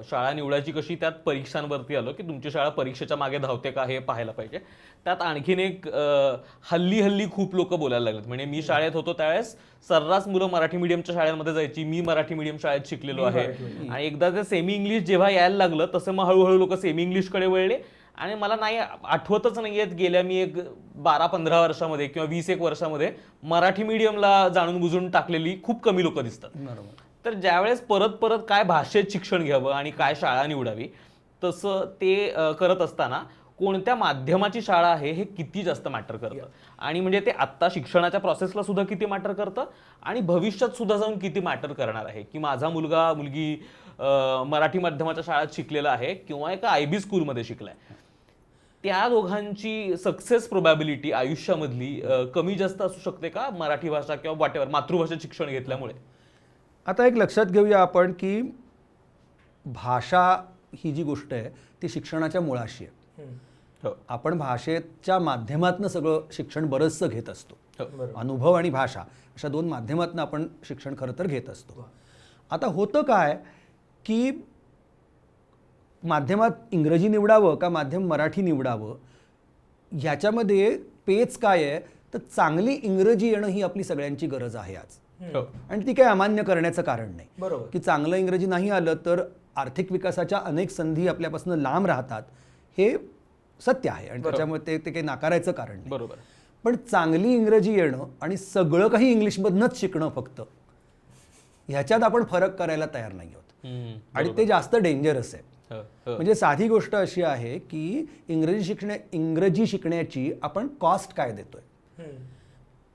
शाळा निवडायची कशी, त्यात परीक्षांवरती आलो की तुमची शाळा परीक्षेच्या मागे धावते का हे पाहायला पाहिजे. त्यात आणखीन एक हल्ली खूप लोक बोलायला लागलेत. म्हणजे मी शाळेत होतो त्यावेळेस सर्रास मुलं मराठी मीडियमच्या शाळेमध्ये जायची. मी मराठी मीडियम शाळेत शिकलेलो आहे. आणि एकदा ते सेमी इंग्लिश जेव्हा यायला लागलं तसं मग हळूहळू लोक सेमी इंग्लिशकडे वळले. आणि मला नाही आठवतच नाही आहेत गेल्या मी एक 12-15 वर्षामध्ये किंवा 20-1 वर्षामध्ये मराठी मीडियमला जाणून बुजून टाकलेली खूप कमी लोक दिसतात. बरोबर. तर ज्यावेळेस परत काय भाषेत शिक्षण घ्यावं आणि काय शाळा निवडावी तसं ते करत असताना कोणत्या माध्यमाची शाळा आहे हे किती जास्त मॅटर करतं. आणि म्हणजे ते आत्ता शिक्षणाच्या प्रोसेसला सुद्धा किती मॅटर करतं आणि भविष्यात सुद्धा जाऊन किती मॅटर करणार आहे की माझा मुलगा मुलगी मराठी माध्यमाच्या शाळेत शिकलेला आहे किंवा एका IB स्कूलमध्ये शिकलाय. त्या दोघांची सक्सेस प्रोबॅबिलिटी आयुष्यामधली कमी जास्त असू शकते का मराठी भाषा किंवा व्हॉटेवर मातृभाषेत शिक्षण घेतल्यामुळे? आता एक लक्षात घेऊया आपण की भाषा ही जी गोष्ट आहे ती शिक्षणाच्या मुळाशी आहे. आपण भाषेच्या माध्यमातनं सगळं शिक्षण बरंचसं घेत असतो. अनुभव आणि भाषा अशा 2 माध्यमातनं आपण शिक्षण खरं तर घेत असतो. आता होतं काय की माध्यमात इंग्रजी निवडावं का माध्यम मराठी निवडावं ह्याच्यामध्ये पेच काय आहे तर चांगली इंग्रजी येणं ही आपली सगळ्यांची गरज आहे आज. आणि ती काही अमान्य करण्याचं कारण नाही. बरोबर. की चांगलं इंग्रजी नाही आलं तर आर्थिक विकासाच्या अनेक संधी आपल्यापासून लांब राहतात, हे सत्य आहे आणि त्याच्यामुळे ते काही नाकारायचं कारण नाही. बरोबर. पण चांगली इंग्रजी येणं आणि सगळं काही इंग्लिशमधनंच शिकणं फक्त ह्याच्यात आपण फरक करायला तयार नाही आहोत. आणि ते जास्त डेंजरस आहे. म्हणजे साधी गोष्ट अशी आहे की इंग्रजी शिकण्याची आपण कॉस्ट काय देतोय.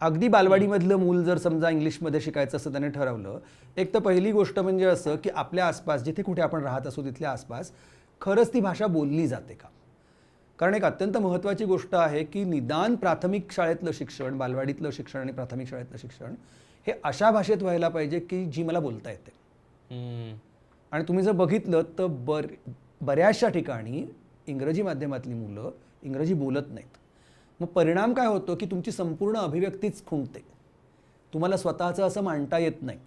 अगदी बालवाडीमधलं मूल जर समजा इंग्लिशमध्ये शिकायचं असं त्याने ठरवलं, एक तर पहिली गोष्ट म्हणजे असं की आपल्या आसपास जिथे कुठे आपण राहत असू तिथल्या आसपास खरंच ती भाषा बोलली जाते का. कारण एक अत्यंत महत्त्वाची गोष्ट आहे की निदान प्राथमिक शाळेतलं शिक्षण, बालवाडीतलं शिक्षण आणि प्राथमिक शाळेतलं शिक्षण हे अशा भाषेत व्हायला पाहिजे की जी मला बोलता येते. आणि तुम्ही जर बघितलं तर बऱ्याचशा ठिकाणी इंग्रजी माध्यमातली मुलं इंग्रजी बोलत नाहीत. मग परिणाम काय होतो की तुमची संपूर्ण अभिव्यक्तीच खुंटते, तुम्हाला स्वतःचं असं मांडता येत नाही.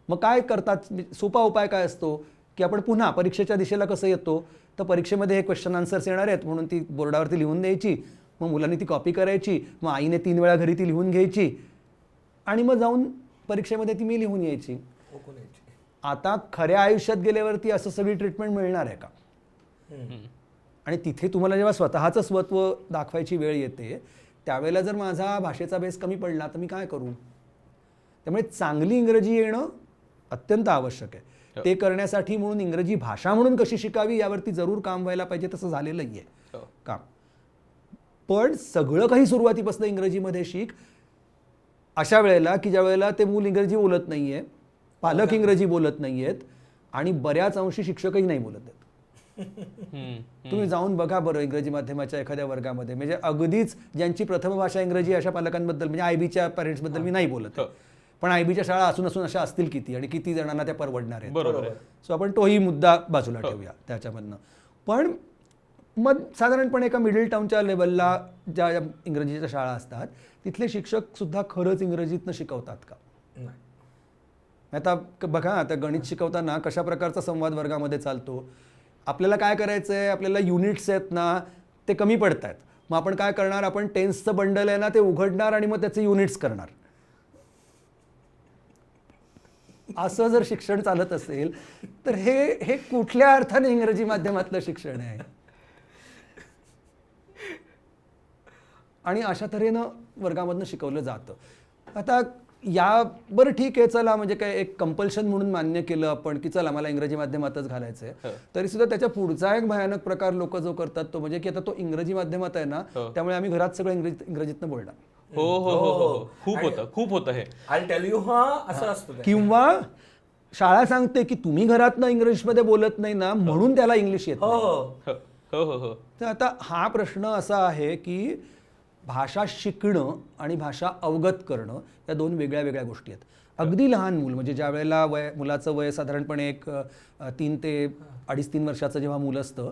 मग काय करतात, सोपा उपाय काय असतो की आपण पुन्हा परीक्षेच्या दिशेला कसं येतो, तर परीक्षेमध्ये हे क्वेश्चन आन्सर्स येणार आहेत म्हणून ती बोर्डावरती लिहून द्यायची, मग मुलांनी ती कॉपी करायची, मग आईने 3 वेळा घरी ती लिहून घ्यायची आणि मग जाऊन परीक्षेमध्ये ती मी लिहून यायची. आता खऱ्या आयुष्यात गेल्यावरती असं सगळी ट्रीटमेंट मिळणार आहे का? आणि तिथे तुम्हाला जेव्हा स्वतःचं स्वत्व दाखवायची वेळ येते त्यावेळेला जर माझा भाषेचा बेस कमी पडला तर मी काय करू? त्यामुळे चांगली इंग्रजी येणं अत्यंत आवश्यक आहे. ते करण्यासाठी म्हणून इंग्रजी भाषा म्हणून कशी शिकावी यावरती जरूर काम व्हायला पाहिजे, तसं झालेलंही आहे काम. पण सगळं काही सुरुवातीपासून इंग्रजीमध्ये शिक अशा वेळेला की ज्या वेळेला ते मूल इंग्रजी बोलत नाहीये, पालक इंग्रजी बोलत नाहीयेत आणि बऱ्याच अंशी शिक्षकही नाही बोलत आहेत. तुम्ही जाऊन बघा बरं इंग्रजी माध्यमाच्या एखाद्या वर्गामध्ये, म्हणजे अगदीच ज्यांची प्रथम भाषा इंग्रजी अशा पालकांबद्दल, म्हणजे आयबीच्या पॅरेंट्सबद्दल मी नाही बोलत, पण आयबीच्या शाळा असून असून अशा असतील किती आणि किती जणांना त्या परवडणार आहेत. बरोबर. सो आपण तोही मुद्दा बाजूला ठेवूया त्याच्यामधनं. पण मग साधारणपणे एका मिडल टाऊनच्या लेवलला ज्या इंग्रजीच्या शाळा असतात तिथले शिक्षक सुद्धा खरंच इंग्रजीतनं शिकवतात का? आता बघा, आता गणित शिकवताना कशा प्रकारचा संवाद वर्गामध्ये चालतो. आपल्याला काय करायचं आहे, आपल्याला युनिट्स आहेत ना ते कमी पडत आहेत, मग आपण काय करणार, आपण टेन्सचं बंडल आहे ना ते उघडणार आणि मग त्याचे युनिट्स करणार. असं जर शिक्षण चालत असेल तर हे कुठल्या अर्थाने इंग्रजी माध्यमातलं शिक्षण आहे? आणि अशा तऱ्हेनं वर्गामधनं शिकवलं जातं. आता या बरं ठीक आहे, चला म्हणजे काय एक कंपल्शन म्हणून मान्य केलं आपण की चला मला इंग्रजी माध्यमातच घालायचं आहे, तरी सुद्धा त्याच्या पुढचा एक भयानक प्रकार लोक जो करतात तो म्हणजे की आता तो इंग्रजी माध्यमात आहे ना त्यामुळे आम्ही घरात सगळं इंग्रजीतनं बोलणार. हो हो हो, खूप होतं हे. आय टेल यू, हा असं असतं. किंवा शाळा सांगते की तुम्ही घरातनं इंग्लिशमध्ये बोलत नाही ना म्हणून त्याला इंग्लिश येत नाही. तर आता हा प्रश्न असा आहे की भाषा शिकणं आणि भाषा अवगत करणं या दोन वेगळ्या वेगळ्या गोष्टी आहेत. अगदी लहान मूल म्हणजे ज्या वेळेला मुलाचं वय साधारणपणे एक 3 ते 2.5-3 वर्षाचं जेव्हा मूल असतं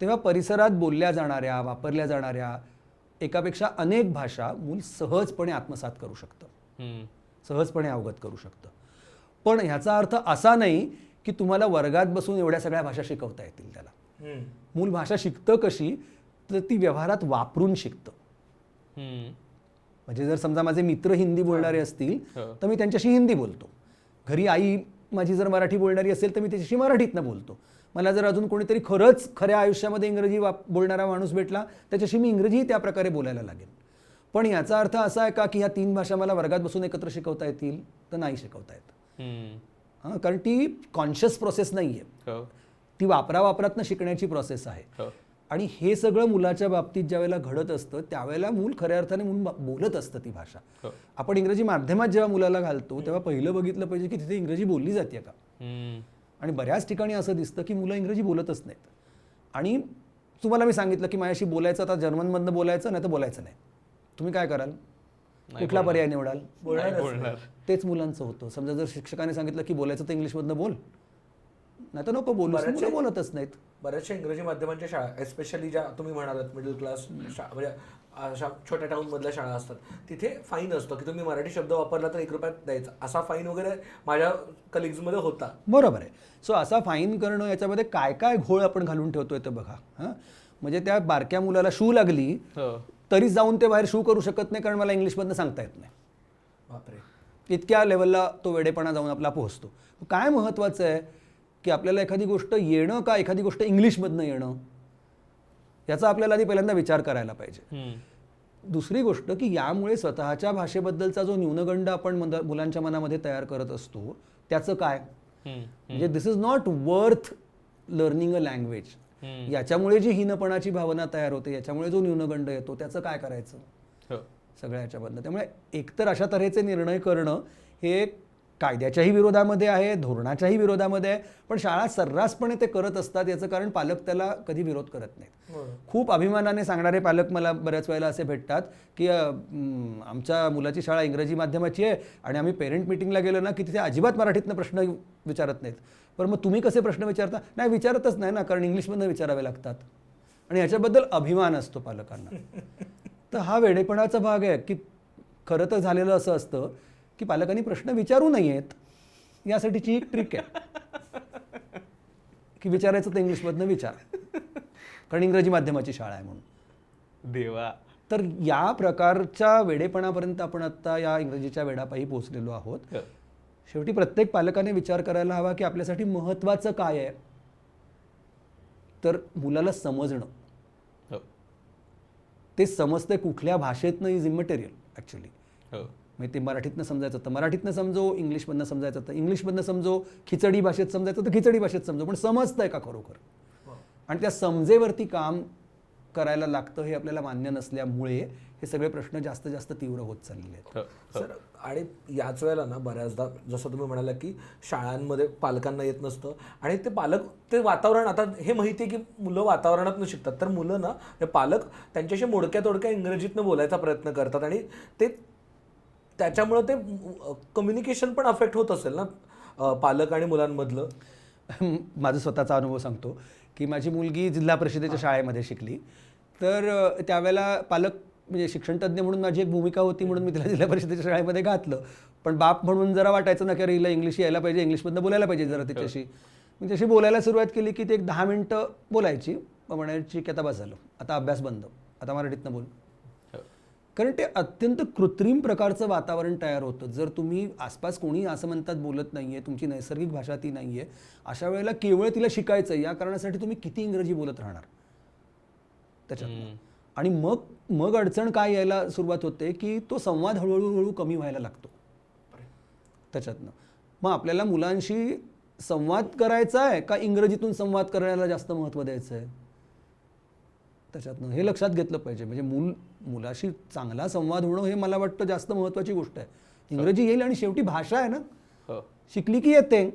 तेव्हा परिसरात बोलल्या जाणाऱ्या वापरल्या जाणाऱ्या एकापेक्षा अनेक भाषा मूल सहजपणे आत्मसात करू शकतं, सहजपणे अवगत करू शकतं. पण ह्याचा अर्थ असा नाही की तुम्हाला वर्गात बसून एवढ्या सगळ्या भाषा शिकवता येतील त्याला. मूल भाषा शिकतं कशी, तर ती व्यवहारात वापरून शिकतं. म्हणजे जर समजा माझे मित्र हिंदी बोलणारे असतील तर मी त्यांच्याशी हिंदी बोलतो. घरी आई माझी जर मराठी बोलणारी असेल तर मी त्याच्याशी मराठीतनं बोलतो. मला जर अजून कोणीतरी खरंच खऱ्या आयुष्यामध्ये इंग्रजी बोलणारा माणूस भेटला त्याच्याशी मी इंग्रजी त्या प्रकारे बोलायला लागेल. पण याचा अर्थ असा आहे का की ह्या 3 भाषा मला वर्गात बसून एकत्र शिकवता येतील? तर नाही शिकवता येत. कारण ती कॉन्शियस प्रोसेस नाही आहे, ती वापरातनं शिकण्याची प्रोसेस आहे. आणि हे सगळं मुलाच्या बाबतीत ज्या वेळेला घडत असतं त्यावेळेला मूल खऱ्या अर्थाने बोलत असतं ती भाषा. आपण इंग्रजी माध्यमात जेव्हा मुलाला घालतो तेव्हा पहिलं बघितलं पाहिजे की तिथे इंग्रजी बोलली जाते का. आणि बऱ्याच ठिकाणी असं दिसतं की मुलं इंग्रजी बोलतच नाहीत. आणि तुम्हाला मी सांगितलं की माझ्याशी बोलायचं, आता जर्मनमधनं बोलायचं नाही तर बोलायचं नाही, तुम्ही काय कराल? कुठला पर्याय निवडाल? बोलणार. तेच मुलांचं होतं. समजा जर शिक्षकाने सांगितलं की बोलायचं तर इंग्लिशमधनं बोल, नाही तर नको बोलू, मुलं बोलतच नाहीत. बऱ्याचशा इंग्रजी माध्यमांच्या शाळा एस्पेशली ज्या तुम्ही म्हणालात मिडल क्लास म्हणजे अशा छोट्या टाउन मधल्या शाळा असतात तिथे फाईन असतो की तुम्ही मराठी शब्द वापरला तर 1 रुपया द्यायचा, असा फाईन वगैरे माझ्या कलिग्समध्ये होता. बरोबर आहे. सो असा फाईन करणं याच्यामध्ये काय काय घोळ आपण घालून ठेवतोय ते बघा. म्हणजे त्या बारक्या मुलाला शू लागली तरी जाऊन ते बाहेर शू करू शकत नाही कारण मला इंग्लिशमधनं सांगता येत नाही. बापरे, इतक्या लेवलला तो वेडेपणा जाऊन आपला पोहोचतो. काय महत्त्वाचं आहे की आपल्याला एखादी गोष्ट येणं का एखादी गोष्ट इंग्लिशमधनं येणं याचा आपल्याला आधी पहिल्यांदा विचार करायला पाहिजे. दुसरी गोष्ट की यामुळे स्वतःच्या भाषेबद्दलचा जो न्यूनगंड आपण मुलांच्या मनामध्ये तयार करत असतो त्याचं काय, म्हणजे this is not worth learning a language. याच्यामुळे जी हीनपणाची भावना तयार होते, याच्यामुळे जो न्यूनगंड येतो त्याचं काय करायचं सगळ्या याच्यामधनं. त्यामुळे एकतर अशा तऱ्हेचे निर्णय करणं हे कायद्याच्याही विरोधामध्ये आहे, धोरणाच्याही विरोधामध्ये आहे, पण शाळा सर्रासपणे ते करत असतात. याचं कारण पालक त्याला कधी विरोध करत नाहीत. खूप अभिमानाने सांगणारे पालक मला बऱ्याच वेळेला असे भेटतात की आमच्या मुलाची शाळा इंग्रजी माध्यमाची आहे आणि आम्ही पेरेंट मिटिंगला गेलो ना की तिथे अजिबात मराठीतनं प्रश्न विचारत नाहीत. पण मग तुम्ही कसे प्रश्न विचारता? नाही, विचारतच नाही ना, कारण इंग्लिशमधनं विचारावे लागतात आणि याच्याबद्दल अभिमान असतो पालकांना. तर हा वेडेपणाचा भाग आहे की खरं तर झालेलं असं असतं की पालकांनी प्रश्न विचारू नयेत यासाठीची एक ट्रिक आहे. की विचारायचं तर इंग्लिशमधनं विचार, कारण इंग्रजी माध्यमाची शाळा आहे म्हणून. देवा. तर या प्रकारच्या वेडेपणापर्यंत आपण आत्ता या इंग्रजीच्या वेडापायी पोहोचलेलो आहोत. शेवटी प्रत्येक पालकाने विचार करायला हवा की आपल्यासाठी महत्त्वाचं काय आहे. तर मुलाला समजणं, हो. ते समजते कुठल्या भाषेतनं इज इमटेरियल ॲक्च्युली. हो. म्हणजे ते मराठीतनं समजायचं तर मराठीतनं समजो, इंग्लिशमधनं समजायचं तर इंग्लिशमधनं समजो, खिचडी भाषेत समजायचं तर खिचडी भाषेत समजो, पण समजतंय का खरोखर. आणि त्या समजेवरती काम करायला लागतं हे आपल्याला मान्य नसल्यामुळे हे सगळे प्रश्न जास्त जास्त तीव्र होत चाललेले आहेत. सर, आणि याच वेळेला ना बऱ्याचदा जसं तुम्ही म्हणाला की शाळांमध्ये पालकांना येत नसतं आणि ते पालक ते वातावरण, आता हे माहिती आहे की मुलं वातावरणातून शिकतात, तर मुलं ना हे पालक त्यांच्याशी मोडक्या तोडक्या इंग्रजीतनं बोलायचा प्रयत्न करतात आणि ते त्याच्यामुळं ते कम्युनिकेशन पण अफेक्ट होत असेल ना पालक आणि मुलांमधलं. माझा स्वतःचा अनुभव सांगतो की माझी मुलगी जिल्हा परिषदेच्या शाळेमध्ये शिकली, तर त्यावेळेला पालक म्हणजे शिक्षणतज्ञ म्हणून माझी एक भूमिका होती म्हणून मी तिला जिल्हा परिषदेच्या शाळेमध्ये घातलं, पण बाप म्हणून जरा वाटायचं ना की अरे हिला इंग्लिश यायला पाहिजे, इंग्लिशमधनं बोलायला पाहिजे जरा तिच्याशी. मी त्याशी बोलायला सुरुवात केली की ते एक 10 मिनटं बोलायची, म्हणायची की आता बस झालं, आता अभ्यास बंद, आता मराठीतनं बोल. कारण ते अत्यंत कृत्रिम प्रकारचं वातावरण तयार होतं. जर तुम्ही आसपास कोणी असं म्हणतात बोलत नाही आहे, तुमची नैसर्गिक भाषा ती नाही आहे, अशा वेळेला केवळ तिला शिकायचं आहे, या कारणासाठी तुम्ही किती इंग्रजी बोलत राहणार त्याच्यात. आणि मग अडचण काय यायला सुरुवात होते की तो संवाद हळूहळू कमी व्हायला लागतो त्याच्यातनं. मग आपल्याला मुलांशी संवाद करायचा आहे का इंग्रजीतून संवाद करायला जास्त महत्त्व द्यायचं आहे त्याच्यातनं, हे लक्षात घेतलं पाहिजे. म्हणजे मुलाशी चांगला संवाद होणं हे मला वाटतं जास्त महत्त्वाची गोष्ट आहे. इंग्रजी येईल आणि शेवटी भाषा आहे ना, शिकली की येते.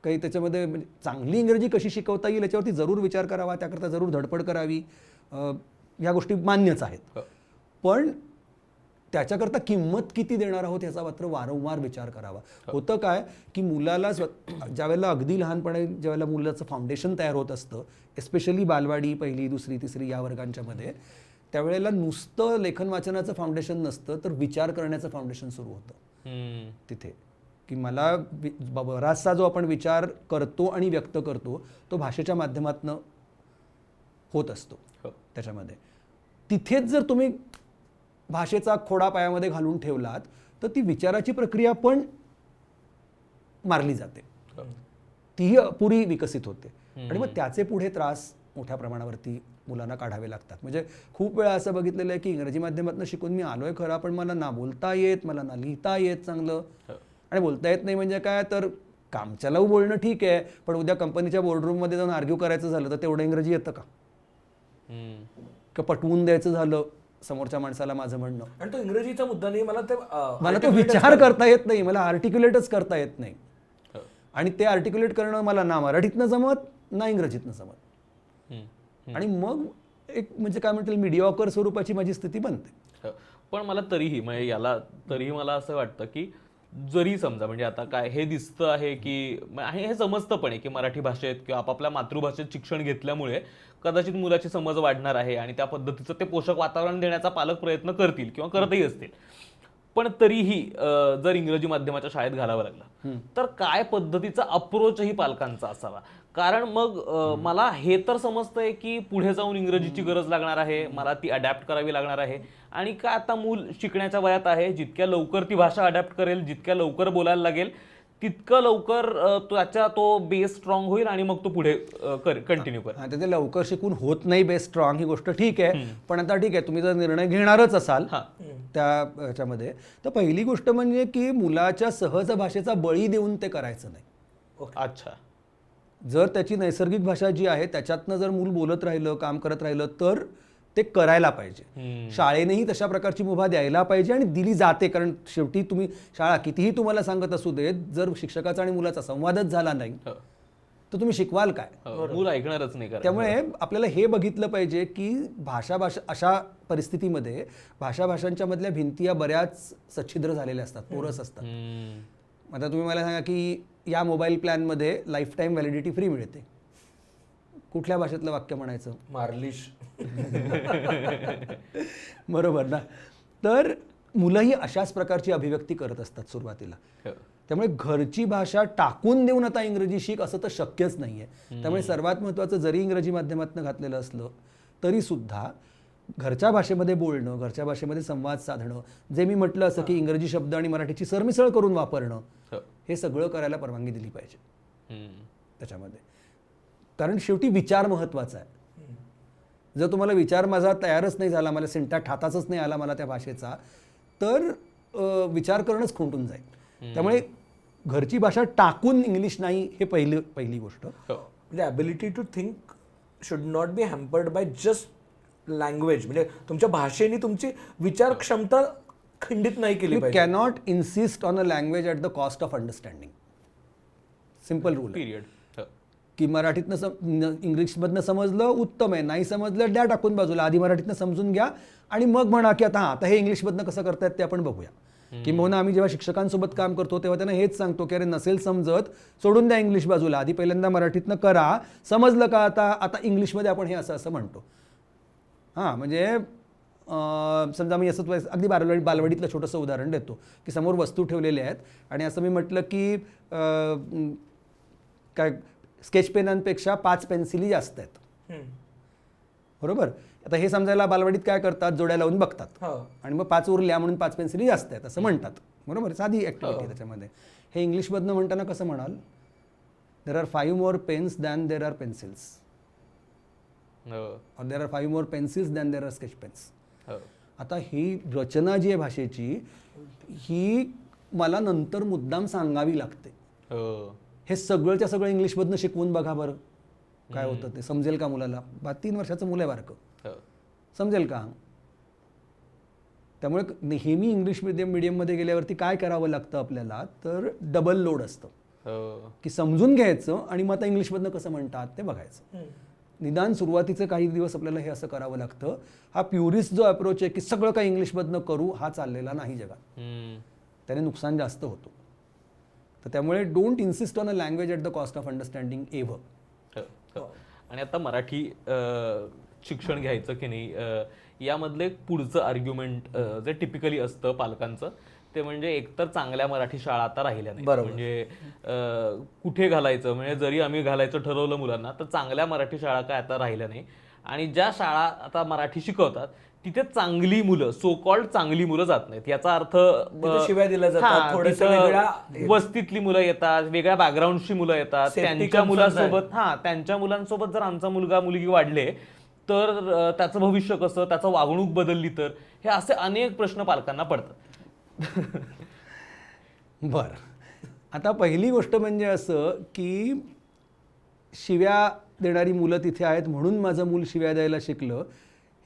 काही त्याच्यामध्ये म्हणजे चांगली इंग्रजी कशी शिकवता येईल याच्यावरती जरूर विचार करावा, त्याकरता जरूर धडपड करावी, ह्या गोष्टी मान्यच आहेत. पण त्याच्याकरता किंमत किती देणार आहोत याचा मात्र वारंवार विचार करावा. होतं काय की मुलाला ज्यावेळेला अगदी लहानपणी ज्यावेळेला मुलाचं फाउंडेशन तयार होत असतं, एस्पेशली बालवाडी 1ली, 2री, 3री या वर्गांच्या मध्ये, त्यावेळेला नुसतं लेखन वाचनाचं फाउंडेशन नसतं तर विचार करण्याचं फाउंडेशन सुरू होतं तिथे. की मला बराचसा जो आपण विचार करतो आणि व्यक्त करतो तो भाषेच्या माध्यमातून होत असतो त्याच्यामध्ये. तिथेच जर तुम्ही भाषेचा खोडा पायामध्ये घालून ठेवलात तर ती विचाराची प्रक्रिया पण मारली जाते, तीही अपुरी विकसित होते आणि मग त्याचे पुढे त्रास मोठ्या प्रमाणावरती मुलांना काढावे लागतात. म्हणजे खूप वेळा असं बघितलेलं आहे की इंग्रजी माध्यमातून शिकून मी आलोय खरा, पण मला ना बोलता येत, मला ना लिहिता येत चांगलं. आणि बोलता येत नाही म्हणजे काय, तर कामच्यालाऊ बोलणं ठीक आहे, पण उद्या कंपनीच्या बोर्डरूममध्ये जाऊन आर्ग्यू करायचं झालं तर तेवढं इंग्रजी येतं का, पटवून द्यायचं झालं समोरच्या माणसाला माझं म्हणणं. आणि तो इंग्रजीचा मुद्दा नाही, मला तो विचार करता येत नाही, मला आर्टिक्युलेटच करता येत नाही. आणि ते आर्टिक्युलेट करणं मला ना मराठीतनं जमत ना इंग्रजीतनं जमत. आणि मग एक म्हणजे काय म्हणतील मीडियाकर स्वरूपाची माझी स्थिती बनते. पण मला तरीही मला असं वाटतं की जरी समजा म्हणजे आता काय हे दिसतं आहे की हे समजतं पण आहे की मराठी भाषेत किंवा आपापल्या मातृभाषेत शिक्षण घेतल्यामुळे कदाचित मुलाची समज वाढणार आहे आणि त्या पद्धतीचं ते पोषक वातावरण देण्याचा पालक प्रयत्न करतील किंवा करतही असतील. पण तरीही जर इंग्रजी माध्यमाच्या शाळेत घालावं लागलं तर काय पद्धतीचा अप्रोचही पालकांचा असावा. कारण मग मला हे तर समजतंय की पुढे जाऊन इंग्रजीची गरज लागणार आहे, मला ती अडॅप्ट करावी लागणार आहे. आणि का आता मूल शिकण्याच्या वयात आहे, जितक्या लवकर ती भाषा अडॅप्ट करेल, जितक्या लवकर बोलायला लागेल तितकं लवकर त्याचा तो बेस स्ट्रॉंग होईल आणि मग तो पुढे कंटिन्यू करेल. ते लवकर शिकून होत नाही बेस स्ट्रॉंग ही गोष्ट ठीक आहे, पण आता ठीक आहे तुम्ही जर निर्णय घेणारच असाल त्या ह्याच्यामध्ये तर पहिली गोष्ट म्हणजे की मुलाच्या सहज भाषेचा बळी देऊन ते करायचं नाही. अच्छा. जर त्याची नैसर्गिक भाषा जी आहे त्याच्यातनं जर मूल बोलत राहिलं, काम करत राहिलं तर ते करायला पाहिजे. शाळेनेही तशा प्रकारची मुभा द्यायला पाहिजे आणि दिली जाते. कारण शेवटी तुम्ही शाळा कितीही तुम्हाला सांगत असू देत, जर शिक्षकाचा आणि मुलाचा संवादच झाला नाही तर तुम्ही शिकवाल काय, मूल ऐकणारच नाही. त्यामुळे आपल्याला हे बघितलं पाहिजे की भाषा अशा परिस्थितीमध्ये भाषांच्या मधल्या भिंती या बऱ्याच सच्छिद्र झालेल्या असतात, पोरस असतात. आता तुम्ही मला सांगा की या मोबाईल प्लॅनमध्ये लाईफ टाईम व्हॅलिडिटी फ्री मिळते, कुठल्या भाषेतलं वाक्य म्हणायचं, मार्लिश बरोबर ना. तर मुलंही अशाच प्रकारची अभिव्यक्ती करत असतात सुरुवातीला. त्यामुळे घरची भाषा टाकून देऊन आता इंग्रजी शिक असं तर शक्यच नाही आहे. त्यामुळे सर्वात महत्त्वाचं, जरी इंग्रजी माध्यमातून घातलेलं असलं तरीसुद्धा घरच्या भाषेमध्ये बोलणं, घरच्या भाषेमध्ये संवाद साधणं, जे मी म्हटलं असं की इंग्रजी शब्द आणि मराठीची सरमिसळ करून वापरणं, हे सगळं करायला परवानगी दिली पाहिजे त्याच्यामध्ये. कारण शेवटी विचार महत्त्वाचा आहे. जर तुम्हाला विचार माझा तयारच नाही झाला, मला सिंटॅक्स हाताचंच नाही आला मला त्या भाषेचा, तर विचार करणंच खुंटून जाईल. त्यामुळे घरची भाषा टाकून इंग्लिश नाही, हे पहिली गोष्ट. म्हणजे ability to think should not be hampered by just language. म्हणजे तुमच्या भाषेने तुमची विचार क्षमता खंडित नाही केली यू पाहिजे. Cannot insist on a language at the cost of understanding. Simple rule period. की मराठीतनं इंग्लिशमधनं समजलं उत्तम आहे, नाही समजलं द्या टाकून बाजूला, आधी मराठीतनं समजून घ्या आणि मग म्हणा की आता हे इंग्लिशमधनं कसं करतायत ते आपण बघूया. किंवा आम्ही जेव्हा शिक्षकांसोबत काम करतो तेव्हा त्यांना हेच सांगतो की अरे नसेल समजत सोडून द्या इंग्लिश बाजूला, आधी पहिल्यांदा मराठीतनं करा, समजलं का आता इंग्लिशमध्ये आपण हे असं म्हणतो. हां, म्हणजे समजा मी असं अगदी बालवाडीतलं छोटंसं उदाहरण देतो की समोर वस्तू ठेवलेल्या आहेत आणि असं मी म्हटलं की काय स्केच पेनांपेक्षा 5 पेन्सिली जास्त आहेत, बरोबर. आता हे समजायला बालवाडीत काय करतात, जोड्या लावून बघतात आणि मग 5 उरल्या म्हणून 5 पेन्सिली जास्त आहेत असं म्हणतात, बरोबर. साधी ॲक्टिव्हिटी त्याच्यामध्ये. हे इंग्लिशमधनं म्हणताना कसं म्हणाल, there are 5 more pens than there are pencils, और there are 5 more pencils than there are sketch pens. आता ही रचना जी आहे भाषेची, ही मला नंतर मुद्दाम सांगावी लागते. हे सगळंच्या सगळं इंग्लिशमधनं शिकवून बघा बरं काय होतं ते, समजेल का मुलाला? 3 वर्षाचं मुलं आहे बारकं, समजेल का? त्यामुळे नेहमी इंग्लिश मीडियममध्ये गेल्यावरती काय करावं लागतं आपल्याला, तर डबल लोड असतं की समजून घ्यायचं आणि मग आता इंग्लिशमधनं कसं म्हणतात ते बघायचं. निदान सुरुवातीचे काही दिवस आपल्याला हे असं करावं लागतं. हा प्युरिस्ट जो अप्रोच आहे की सगळं काही इंग्लिशमधनं करू, हा चाललेला नाही जगात, त्याने नुकसान जास्त होतो. तर त्यामुळे don't insist on a language at the cost of understanding ever. आणि आता मराठी शिक्षण घ्यायचं की नाही, यामधलं एक पुढचं आर्ग्युमेंट जे टिपिकली असतं पालकांचं, ते म्हणजे एकतर चांगल्या मराठी शाळा आता राहिल्या नाही. म्हणजे कुठे घालायचं, म्हणजे जरी आम्ही घालायचं ठरवलं मुलांना, तर चांगल्या मराठी शाळा काय आता राहिल्या नाही. आणि ज्या शाळा आता मराठी शिकवतात तिथे चांगली मुलं, सो कॉल्ड चांगली मुलं जात नाहीत. याचा अर्थ शिवाय दिल्या जातात, थोडंसं वेगळ्या वस्तीतली मुलं येतात, वेगळ्या बॅकग्राऊंडची मुलं येतात, त्यांच्या मुलांसोबत जर आमचा मुलगा मुलगी वाढले तर त्याचं भविष्य कसं, त्याचं वागणूक बदलली तर, हे असे अनेक प्रश्न पालकांना पडतात. बरं, आता पहिली गोष्ट म्हणजे असं की शिव्या देणारी मुलं तिथे आहेत म्हणून माझं मूल शिव्या द्यायला शिकलं,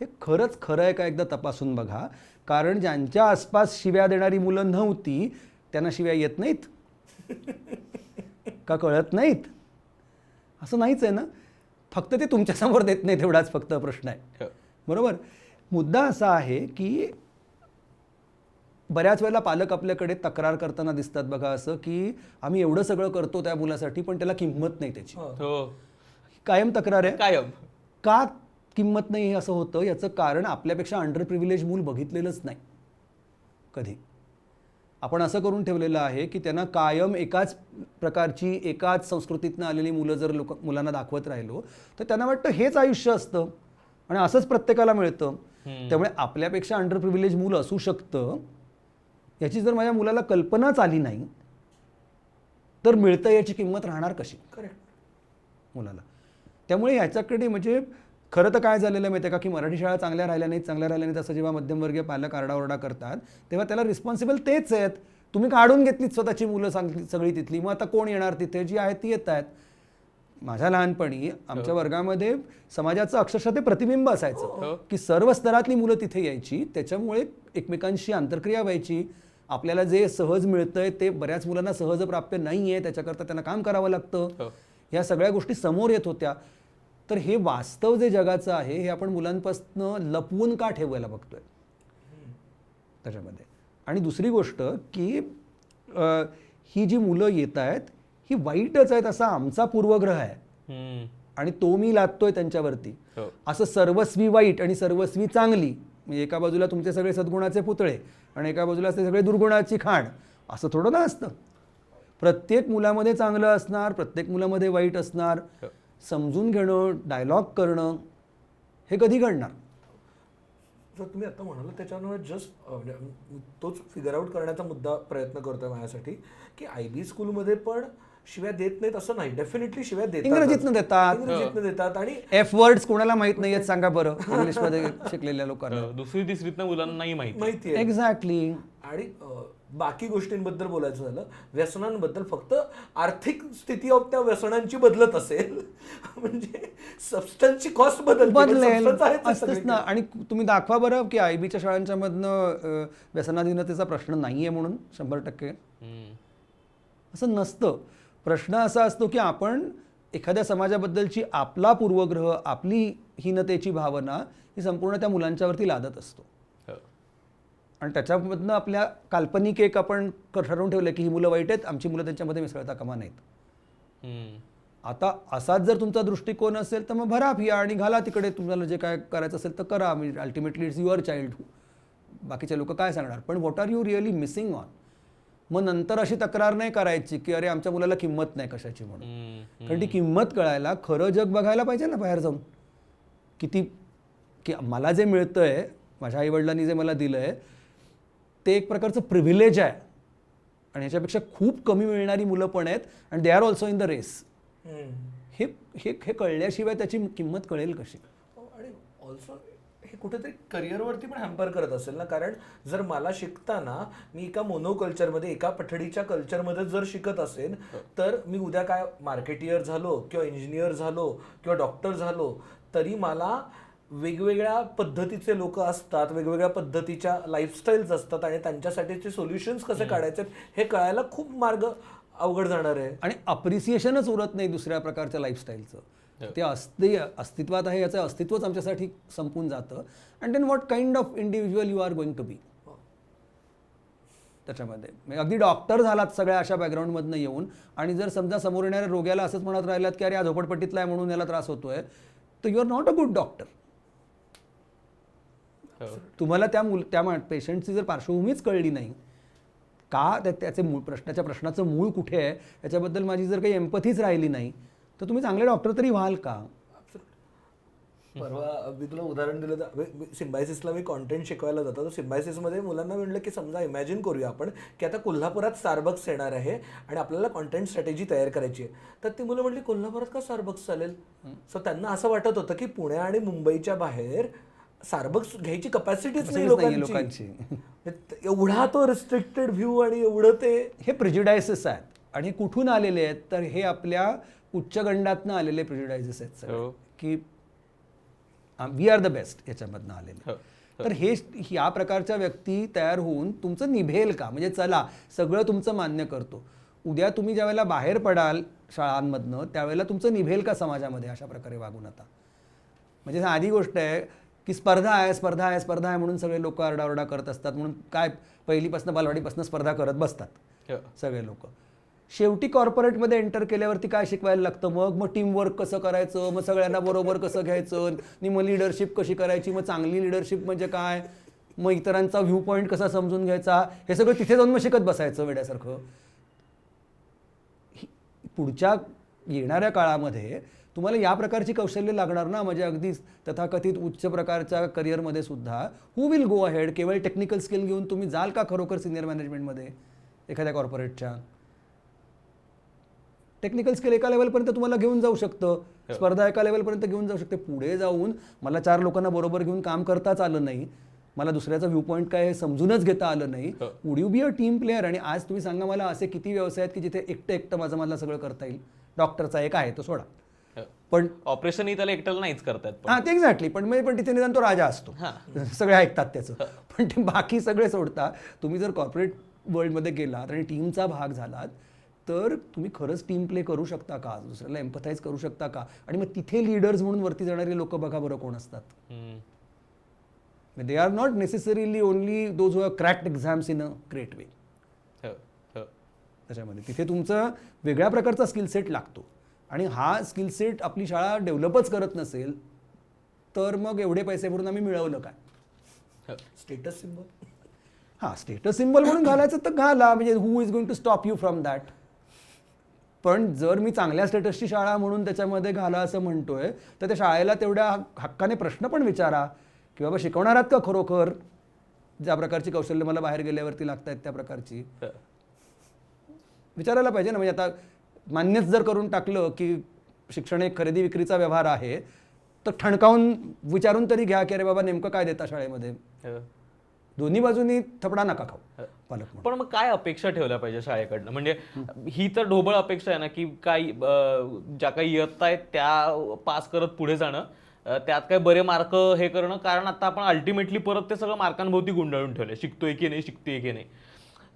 हे खरंच खरं आहे का एकदा तपासून बघा. कारण ज्यांच्या आसपास शिव्या देणारी मुलं नव्हती त्यांना शिव्या येत नाहीत का, कळत नाहीत? असं नाहीच आहे ना. फक्त ते तुमच्यासमोर देत नाहीत एवढाच फक्त प्रश्न आहे, बरोबर. मुद्दा असा आहे की बऱ्याच वेळेला पालक आपल्याकडे तक्रार करताना दिसतात बघा, असं की आम्ही एवढं सगळं करतो त्या मुलासाठी पण त्याला किंमत नाही त्याची. कायम तक्रार आहे. कायम का किंमत नाही हे असं होतं, याचं कारण आपल्यापेक्षा अंडर प्रिव्हिलेज मूल बघितलेलंच नाही कधी. आपण असं करून ठेवलेलं आहे की त्यांना कायम एकाच प्रकारची, एकाच संस्कृतीतनं आलेली मुलं जर मुलांना दाखवत राहिलो तर त्यांना वाटतं हेच आयुष्य असतं आणि असंच प्रत्येकाला मिळतं. त्यामुळे आपल्यापेक्षा अंडर प्रिव्हिलेज मूल असू शकतं याची जर माझ्या मुलाला कल्पनाच आली नाही तर मिळतं याची किंमत राहणार कशी मुलाला. त्यामुळे ह्याच्याकडे म्हणजे खरं तर काय झालेलं माहिती आहे का, की मराठी शाळा चांगल्या राहिल्या नाहीत असं जेव्हा मध्यमवर्गीय पालक आरडाओरडा करतात तेव्हा त्याला रिस्पॉन्सिबल तेच आहेत. तुम्ही काढून घेतलीत स्वतःची मुलं सगळी तिथली, मग आता कोण येणार तिथे? जी आहेत ती येत आहेत. माझ्या लहानपणी आमच्या वर्गामध्ये समाजाचं अक्षरशः ते प्रतिबिंब असायचं की सर्व स्तरातली मुलं तिथे यायची, त्याच्यामुळे एकमेकांशी आंतरक्रिया व्हायची. आपल्याला जे सहज मिळतंय ते बऱ्याच मुलांना सहज प्राप्य नाही आहे, त्याच्याकरता त्यांना काम करावं लागतं. ह्या सगळ्या गोष्टी समोर येत होत्या. तर हे वास्तव जे जगाचं आहे हे आपण मुलांपासून लपवून का ठेवायला बघतोय त्याच्यामध्ये. आणि दुसरी गोष्ट की ही जी मुलं येत आहेत ही वाईटच आहेत असा आमचा पूर्वग्रह आहे आणि तो मी लादतोय त्यांच्यावरती. असं सर्वस्वी वाईट आणि सर्वस्वी चांगली, म्हणजे एका बाजूला तुमचे सगळे सद्गुणाचे पुतळे आणि एका बाजूला ते सगळे दुर्गुणाची खाण, असं थोडं ना असतं. प्रत्येक मुलामध्ये चांगलं असणार, प्रत्येक मुलामध्ये वाईट असणार. समजून घेणं, डायलॉग करणं हे कधी घडणार? जर तुम्ही आता म्हणाल त्याच्यामुळे जस्ट तोच फिगर आउट करण्याचा मुद्दा प्रयत्न करतोय माझ्यासाठी की IB स्कूलमध्ये पण शिव्या देत नाहीत असं नाही. डेफिनेटली शिव्या देतात, इंग्रजीतनं देतात. इंग्रजीतनं देतात. आणि एफ वर्ड्स कोणाला माहित नाहीयेत सांगा बरं, इंग्लिशमध्ये शिकलेल्या लोकांना. दुसरी तिसरीतनं मुलांना नाही माहिती आहे. एक्झॅक्टली. आणि बाकी गोष्टींबद्दल बोलायचं झालं, व्यसनांबद्दल फक्त आर्थिक स्थिती ऑफ त्या व्यसनांची बदलत असेल म्हणजे सबस्टन्सची कॉस्ट बदलेल असतेच ना. आणि तुम्ही दाखवा बरं की IBच्या शाळांच्या मधनं व्यसनाधीनतेचा प्रश्न नाहीये म्हणून 100%. असं नसतं. प्रश्न असा असतो की आपण एखाद्या समाजाबद्दलची आपला पूर्वग्रह, आपली हीनतेची भावना ही संपूर्ण त्या मुलांच्यावरती लादत असतो. आणि त्याच्यामधनं आपल्या काल्पनिक एक आपण ठरवून ठेवलं की ही मुलं वाईट आहेत, आमची मुलं त्यांच्यामध्ये मिसळता कामा नाहीत. आता असाच जर तुमचा दृष्टिकोन असेल तर मग भरा फिया आणि घाला तिकडे, तुम्हाला जे काय करायचं असेल तर करा. म्हणजे अल्टिमेटली इट्स युअर चाइल्ड. बाकीचे लोक काय सांगणार? पण what are you really missing on? मग नंतर अशी तक्रार नाही करायची की अरे आमच्या मुलाला किंमत नाही कशाची म्हणून. कारण ती किंमत कळायला खरं जग बघायला पाहिजे ना बाहेर जाऊन. किती की मला जे मिळतंय, माझ्या आईवडिलांनी जे मला दिलंय ते एक प्रकारचं प्रिव्हिलेज आहे. आणि ह्याच्यापेक्षा खूप कमी मिळणारी मुलं पण आहेत आणि they are also in the race. हे हे हे कळल्याशिवाय त्याची किंमत कळेल कशी? आणि ऑल्सो हे कुठेतरी करिअरवरती पण हॅम्पर करत असेल ना. कारण जर मला शिकताना मी एका मोनोकल्चरमध्ये, एका पठडीच्या कल्चरमध्ये जर शिकत असेल तर मी उद्या काय मार्केटियर झालो किंवा इंजिनियर झालो किंवा डॉक्टर झालो तरी मला वेगवेगळ्या पद्धतीचे लोक असतात, वेगवेगळ्या पद्धतीच्या लाईफस्टाईल्स असतात आणि त्यांच्यासाठीचे सोल्युशन्स कसे काढायचे हे कळायला खूप मार्ग अवघड जाणार आहे. आणि अप्रिसिएशनच उरत नाही दुसऱ्या प्रकारच्या लाईफस्टाईलचं. ते अस्तित्वात आहे याचं अस्तित्वच आमच्यासाठी संपून जातं. And then what kind of individual you are going to be त्याच्यामध्ये. म्हणजे अगदी डॉक्टर झालात सगळ्या अशा बॅकग्राऊंडमधनं येऊन आणि जर समजा समोर येणाऱ्या रोग्याला असंच म्हणत राहिलात की अरे हा झोपडपट्टीतला आहे म्हणून याला त्रास होतोय, तर you are not a good doctor. तुम्हाला त्या पेशंटची जर पार्श्वभूमीच कळली नाही का, त्याचे त्याच्या प्रश्नाचं मूळ कुठे आहे याच्याबद्दल माझी जर काही एम्पथीच राहिली नाही तर तुम्ही चांगले डॉक्टर तरी व्हाल का? परवा मी तुला उदाहरण दिलं तर सिम्बायसिसला मी कॉन्टेंट शिकवायला जातो. तर सिम्बायसिसमध्ये मुलांना म्हणलं की समजा इमॅजिन करूया आपण की आता कोल्हापुरात स्टारबक्स येणार आहे आणि आपल्याला कॉन्टेंट स्ट्रॅटेजी तयार करायची आहे. तर ती मुलं म्हणली कोल्हापुरात का स्टारबक्स चालेल? सो त्यांना असं वाटत होतं की पुणे आणि मुंबईच्या बाहेर स्टारबक्स घ्यायची कपॅसिटीच नाही लोकांची. एवढा तो रिस्ट्रिक्टेड व्ह्यू आणि एवढं ते हे प्रिज्युडायसेस आहेत. आणि कुठून आलेले आहेत तर हे आपल्या उच्चगंडातनं आलेले प्रिज्युडायसेस आहेत सगळे की वी आर द बेस्ट याच्यामधनं आलेले. तर हे ह्या प्रकारच्या व्यक्ती तयार होऊन तुमचं निभेल का? म्हणजे चला सगळं तुमचं मान्य करतो, उद्या तुम्ही ज्या वेळेला बाहेर पडाल शाळांमधनं त्यावेळेला तुमचं निभेल का समाजामध्ये अशा प्रकारे वागून? आता म्हणजे साधी गोष्ट आहे की स्पर्धा आहे म्हणून सगळे लोक आरडाओरडा करत असतात. म्हणून काय पहिलीपासून बालवाडीपासून स्पर्धा करत बसतात सगळे लोक. शेवटी कॉर्पोरेटमध्ये एंटर केल्यावरती काय शिकवायला लागतं? मग टीमवर्क कसं करायचं, मग सगळ्यांना बरोबर कसं घ्यायचं, आणि मग लिडरशिप कशी करायची, मग चांगली लिडरशिप म्हणजे काय, मग इतरांचा व्ह्यू पॉईंट कसा समजून घ्यायचा, हे सगळं तिथे जाऊन मग शिकत बसायचं वेड्यासारखं. पुढच्या येणाऱ्या काळामध्ये तुम्हाला या प्रकारची कौशल्य लागणार ना. म्हणजे अगदी तथाकथित उच्च प्रकारच्या करिअरमध्ये सुद्धा हू विल गो अहेड? केवळ टेक्निकल स्किल घेऊन तुम्ही जाल का खरोखर सिनियर मॅनेजमेंटमध्ये एखाद्या कॉर्पोरेटच्या? टेक्निकल स्किल एका लेवलपर्यंत तुम्हाला घेऊन जाऊ शकतं, स्पर्धा एका लेवलपर्यंत घेऊन जाऊ शकते. पुढे जाऊन मला 4 लोकांना बरोबर घेऊन काम करताच आलं नाही, मला दुसऱ्याचा व्ह्यू पॉईंट काय हे समजूनच घेता आलं नाही, would you be a team player? आणि आज तुम्ही सांगा मला असे किती व्यवसाय आहेत की जिथे एकटं मला सगळं करता येईल? डॉक्टरचा एक आहे तो सोडा, पण ऑपरेशनही त्याला एकट्याला नाहीच करतात. हां ते एक्झॅक्टली. पण तिथे निदान तो राजा असतो, सगळे ऐकतात त्याचं. पण ते बाकी सगळे सोडता. तुम्ही जर कॉर्पोरेट वर्ल्डमध्ये गेलात आणि टीमचा भाग झालात तर तुम्ही खरंच टीम प्ले करू शकता का? दुसऱ्याला एम्पथाईज करू शकता का? आणि मग तिथे लीडर्स म्हणून वरती जाणारे लोक बघा बरं कोण असतात. They are not necessarily only those who have cracked exams in a great way. त्याच्यामध्ये तिथे तुमचं वेगळ्या प्रकारचा स्किल सेट लागतो. आणि हा स्किल सेट आपली शाळा डेव्हलपच करत नसेल तर मग एवढे पैसे भरून आम्ही मिळवलं काय? Status symbol. हां, स्टेटस सिम्बॉल म्हणून घालायचं तर घाला. म्हणजे who is going to stop you from that? पण जर मी चांगल्या स्टेटसची शाळा म्हणून त्याच्यामध्ये घाला असं म्हणतोय तर त्या शाळेला तेवढ्या हक्काने प्रश्न पण विचारा की बाबा शिकवणार आहात का खरोखर ज्या प्रकारची कौशल्य मला बाहेर गेल्यावरती लागतात त्या प्रकारची विचारायला पाहिजे ना. म्हणजे आता मान्यच जर करून टाकलं की शिक्षण एक खरेदी विक्रीचा व्यवहार आहे तर ठणकावून विचारून तरी घ्या की अरे बाबा नेमकं काय देता शाळेमध्ये. दोन्ही बाजूनी थपडा नका खाऊ पालक म्हणून. पण मग काय अपेक्षा ठेवल्या पाहिजे शाळेकडनं? म्हणजे ही तर ढोबळ अपेक्षा आहे ना की काही ज्या काही इयत्ता आहेत त्या पास करत पुढे जाणं, त्यात काय बरे मार्क हे करणं, कारण आता आपण अल्टिमेटली परत ते सगळं मार्कांभोवती गुंडाळून ठेवलंय, शिकतोय की नाही शिकतोय की नाही.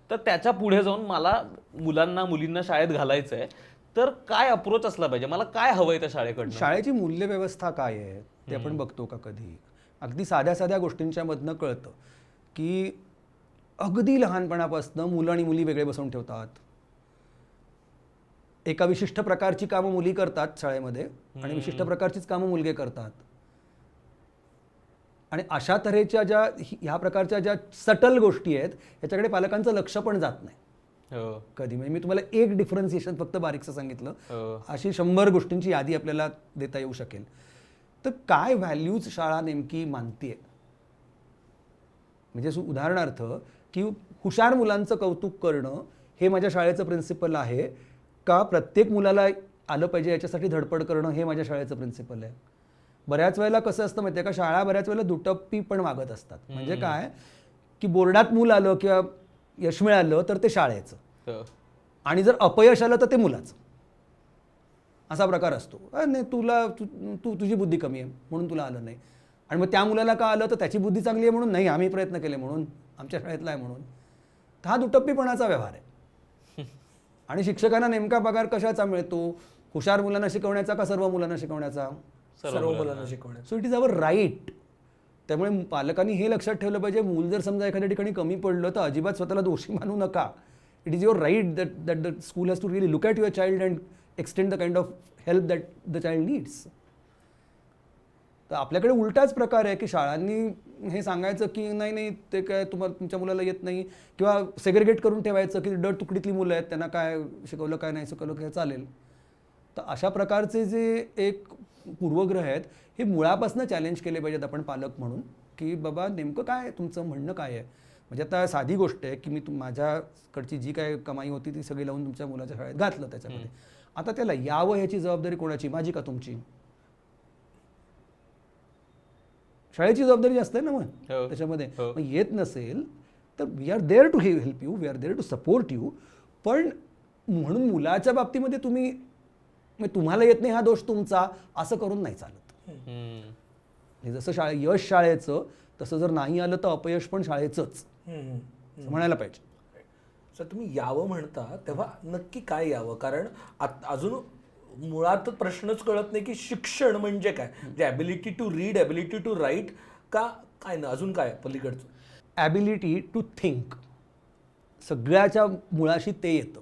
तर त्याच्या पुढे जाऊन मला मुलांना मुलींना शाळेत घालायचं आहे तर काय अप्रोच असला पाहिजे, मला काय हवंय त्या शाळेकडनं? शाळेची मूल्यव्यवस्था काय आहे ते आपण बघतो का कधी? अगदी साध्या साध्या गोष्टींच्या मधनं कळतं की अगदी लहानपणापासून मुलं आणि मुली वेगळे बसवून ठेवतात. एका विशिष्ट प्रकारची कामं मुली करतात शाळेमध्ये आणि विशिष्ट प्रकारचीच कामं मुलगे करतात. आणि अशा तऱ्हेच्या ज्या ह्या प्रकारच्या ज्या सटल गोष्टी आहेत ह्याच्याकडे पालकांचं लक्ष पण जात नाही कधी. म्हणजे मी तुम्हाला एक डिफरन्सिएशन फक्त बारीकसं सांगितलं, अशी 100 गोष्टींची यादी आपल्याला देता येऊ शकेल. तर काय व्हॅल्यूज शाळा नेमकी मानतीये? म्हणजे उदाहरणार्थ की हुशार मुलांचं कौतुक करणं हे माझ्या शाळेचं प्रिन्सिपल आहे का प्रत्येक मुलाला आलं पाहिजे याच्यासाठी धडपड करणं हे माझ्या शाळेचं प्रिन्सिपल आहे? बऱ्याच वेळेला कसं असतं माहिती आहे का, शाळा बऱ्याच वेळेला दुटप्पी पण मागत असतात. म्हणजे काय की बोर्डात मूल आलं किंवा यश मिळालं तर ते शाळेचं आणि जर अपयश आलं तर ते मुलाचं, असा प्रकार असतो. नाही तुला तुझी बुद्धी कमी आहे म्हणून तुला आलं नाही, आणि मग त्या मुलाला का आलं तर त्याची बुद्धी चांगली आहे म्हणून नाही, आम्ही प्रयत्न केले म्हणून, आमच्या शाळेतला आहे म्हणून. तर हा दुटप्पीपणाचा व्यवहार आहे. आणि शिक्षकांना नेमका पगार कशाचा मिळतो? हुशार मुलांना शिकवण्याचा का सर्व मुलांना शिकवण्याचा? सर्व मुलांना शिकवण्याचा. So it is our right. त्यामुळे पालकांनी हे लक्षात ठेवलं पाहिजे, मूल जर समजा एखाद्या ठिकाणी कमी पडलं तर अजिबात स्वतःला दोषी मानू नका. It is your right that the school has to really look at your child and extend the kind of help that the child needs. तर आपल्याकडे उलटाच प्रकार आहे की शाळांनी हे सांगायचं की नाही नाही ते काय तुमच्या मुलाला येत नाही, किंवा सेग्रिगेट करून ठेवायचं की डर तुकडीतली मुलं आहेत त्यांना काय शिकवलं काय नाही शिकवलं काय चालेल. तर अशा प्रकारचे जे एक पूर्वग्रह आहेत हे मुळापासून चॅलेंज केले पाहिजेत आपण पालक म्हणून, की बाबा नेमकं काय तुमचं म्हणणं काय आहे. म्हणजे आता साधी गोष्ट आहे की मी माझ्याकडची जी काय कमाई होती ती सगळी लावून तुमच्या मुलाच्या शाळेत घातलं त्याच्यामध्ये, आता त्याला यावं ह्याची जबाबदारी कोणाची, माझी का तुमची? शाळेची जबाबदारी जास्त आहे ना मग त्याच्यामध्ये. मग येत नसेल तर we are there to help you, we are there to support you. पण म्हणून मुलाच्या बाबतीमध्ये तुम्ही तुम्हाला येत नाही हा दोष तुमचा असं करून नाही चालत. जसं यश शाळेचं तसं जर नाही आलं तर अपयश पण शाळेचंच म्हणायला पाहिजे. सर तुम्ही यावं म्हणता तेव्हा नक्की काय यावं? कारण अजून मुळात प्रश्नच कळत नाही की शिक्षण म्हणजे काय, म्हणजे ability to read, ability to write का काय ना अजून काय पलीकडचं? Ability to think. सगळ्याच्या मुळाशी ते येतं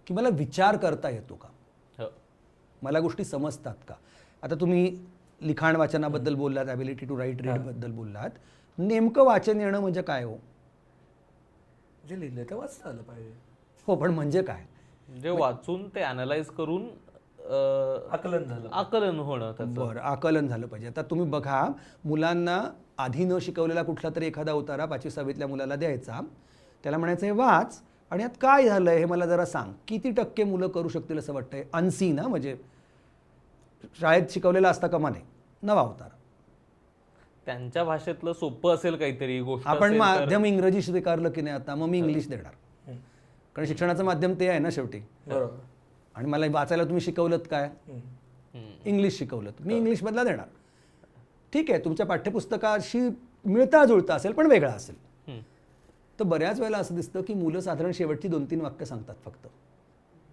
की मला विचार करता येतो का, मला गोष्टी समजतात का. आता तुम्ही लिखाण वाचनाबद्दल बोललात, ॲबिलिटी टू राईट रीडबद्दल बोललात. नेमकं वाचन येणं म्हणजे काय हो? जे लिहिलं ते वाचता आलं पाहिजे. हो, पण म्हणजे काय? म्हणजे वाचून ते अनालाइज करून आकलन होणं त्याचं. बरं, आकलन झालं पाहिजे. आता तुम्ही बघा, मुलांना आधी न शिकवलेला कुठला तरी एखादा उतारा 5वी-6वीतल्या मुलाला द्यायचा, त्याला म्हणायचं हे वाच आणि यात काय झालंय हे मला जरा सांग. किती टक्के मुलं करू शकतील असं वाटतंय? अनसीन, म्हणजे शाळेत शिकवलेला असता कामा नये, नवा उतारा. त्यांच्या भाषेतलं सोपं असेल काहीतरी गोष्ट. आपण माध्यम इंग्रजी स्वीकारलं की नाही आता, मग मी इंग्लिश देणार, कारण शिक्षणाचं माध्यम ते आहे ना शेवटी. बरोबर. आणि मला वाचायला तुम्ही शिकवलत काय? इंग्लिश शिकवलं, मी इंग्लिशमधला देणार. ठीक आहे, तुमच्या पाठ्यपुस्तकाशी मिळता जुळता असेल पण वेगळा असेल. तर बऱ्याच वेळेला असं दिसतं की मुलं साधारण शेवटची 2-3 वाक्य सांगतात फक्त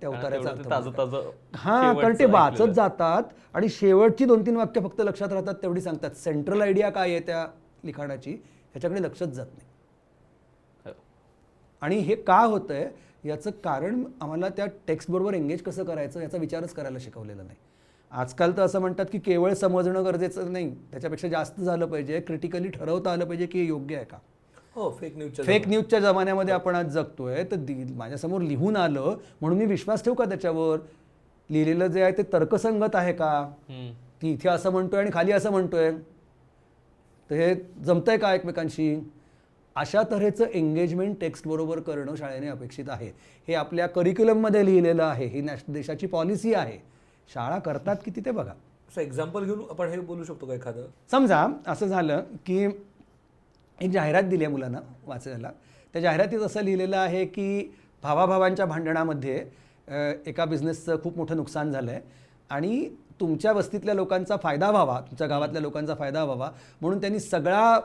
त्या उतार्याचा अर्थ. हां, कारण ते वाचत जातात आणि शेवटची 2-3 वाक्य फक्त लक्षात राहतात तेवढी सांगतात. सेंट्रल आयडिया काय आहे त्या लिखाणाची ह्याच्याकडे लक्षच जात नाही. आणि हे का होतंय याचं कारण आम्हाला त्या टेक्स्टबरोबर एंगेज कसं करायचं याचा विचारच करायला शिकवलेला नाही. आजकाल तर असं म्हणतात की केवळ समजणं गरजेचं नाही, त्याच्यापेक्षा जास्त झालं पाहिजे, क्रिटिकली ठरवता आलं पाहिजे की हे योग्य आहे का. हो, फेक न्यूजच्या जमान्यामध्ये आपण आज जगतोय. तर माझ्यासमोर लिहून आलं म्हणून मी विश्वास ठेवू का त्याच्यावर? लिहिलेलं जे आहे ते तर्कसंगत आहे का, हम्म. की इथे असं म्हणतोय आणि खाली असं म्हणतोय, तर हे जमतंय का एकमेकांशी, अशा तऱ्हेचं एंगेजमेंट टेक्स्टबरोबर करणं शाळेने अपेक्षित आहे. हे आपल्या करिक्युलममध्ये लिहिलेलं आहे, ही देशाची पॉलिसी आहे. शाळा करतात की तिथे बघा. असं एक्झाम्पल घेऊन आपण हे बोलू शकतो का एखादं? समजा असं झालं की एक जाहिरात दिली आहे मुलांना वाचायला. त्या जाहिरातीत असं लिहिलेलं आहे की भावाभावांच्या भांडणामध्ये एका बिझनेसचं खूप मोठं नुकसान झालं आहे आणि तुमच्या वस्तीतल्या लोकांचा फायदा व्हावा, तुमच्या गावातल्या लोकांचा फायदा व्हावा म्हणून त्यांनी सगळा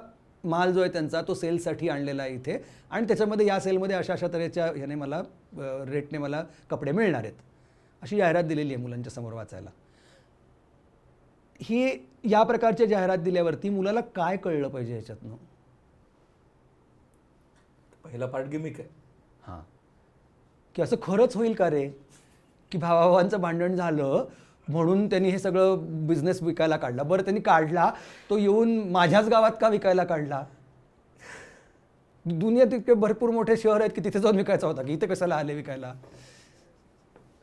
माल जो आहे त्यांचा तो सेलसाठी आणलेला आहे इथे आणि त्याच्यामध्ये या सेलमध्ये अशा अशा तऱ्हेच्या ह्याने मला रेटने मला कपडे मिळणार आहेत, अशी जाहिरात दिलेली आहे मुलांच्या समोर वाचायला. ही या प्रकारच्या जाहिरात दिल्यावरती मुलाला काय कळलं पाहिजे ह्याच्यातनं? पहिला पार्ट गिमिक आहे. हां, की असं खरंच होईल का रे, की भावाभावांचं भांडण झालं म्हणून त्यांनी हे सगळं बिझनेस विकायला काढला. बरं त्यांनी काढला, तो येऊन माझ्याच गावात का विकायला काढला? दुनियात इतके भरपूर मोठे शहर आहेत की तिथे जाऊन विकायचा होता, की इथे कशाला आले विकायला?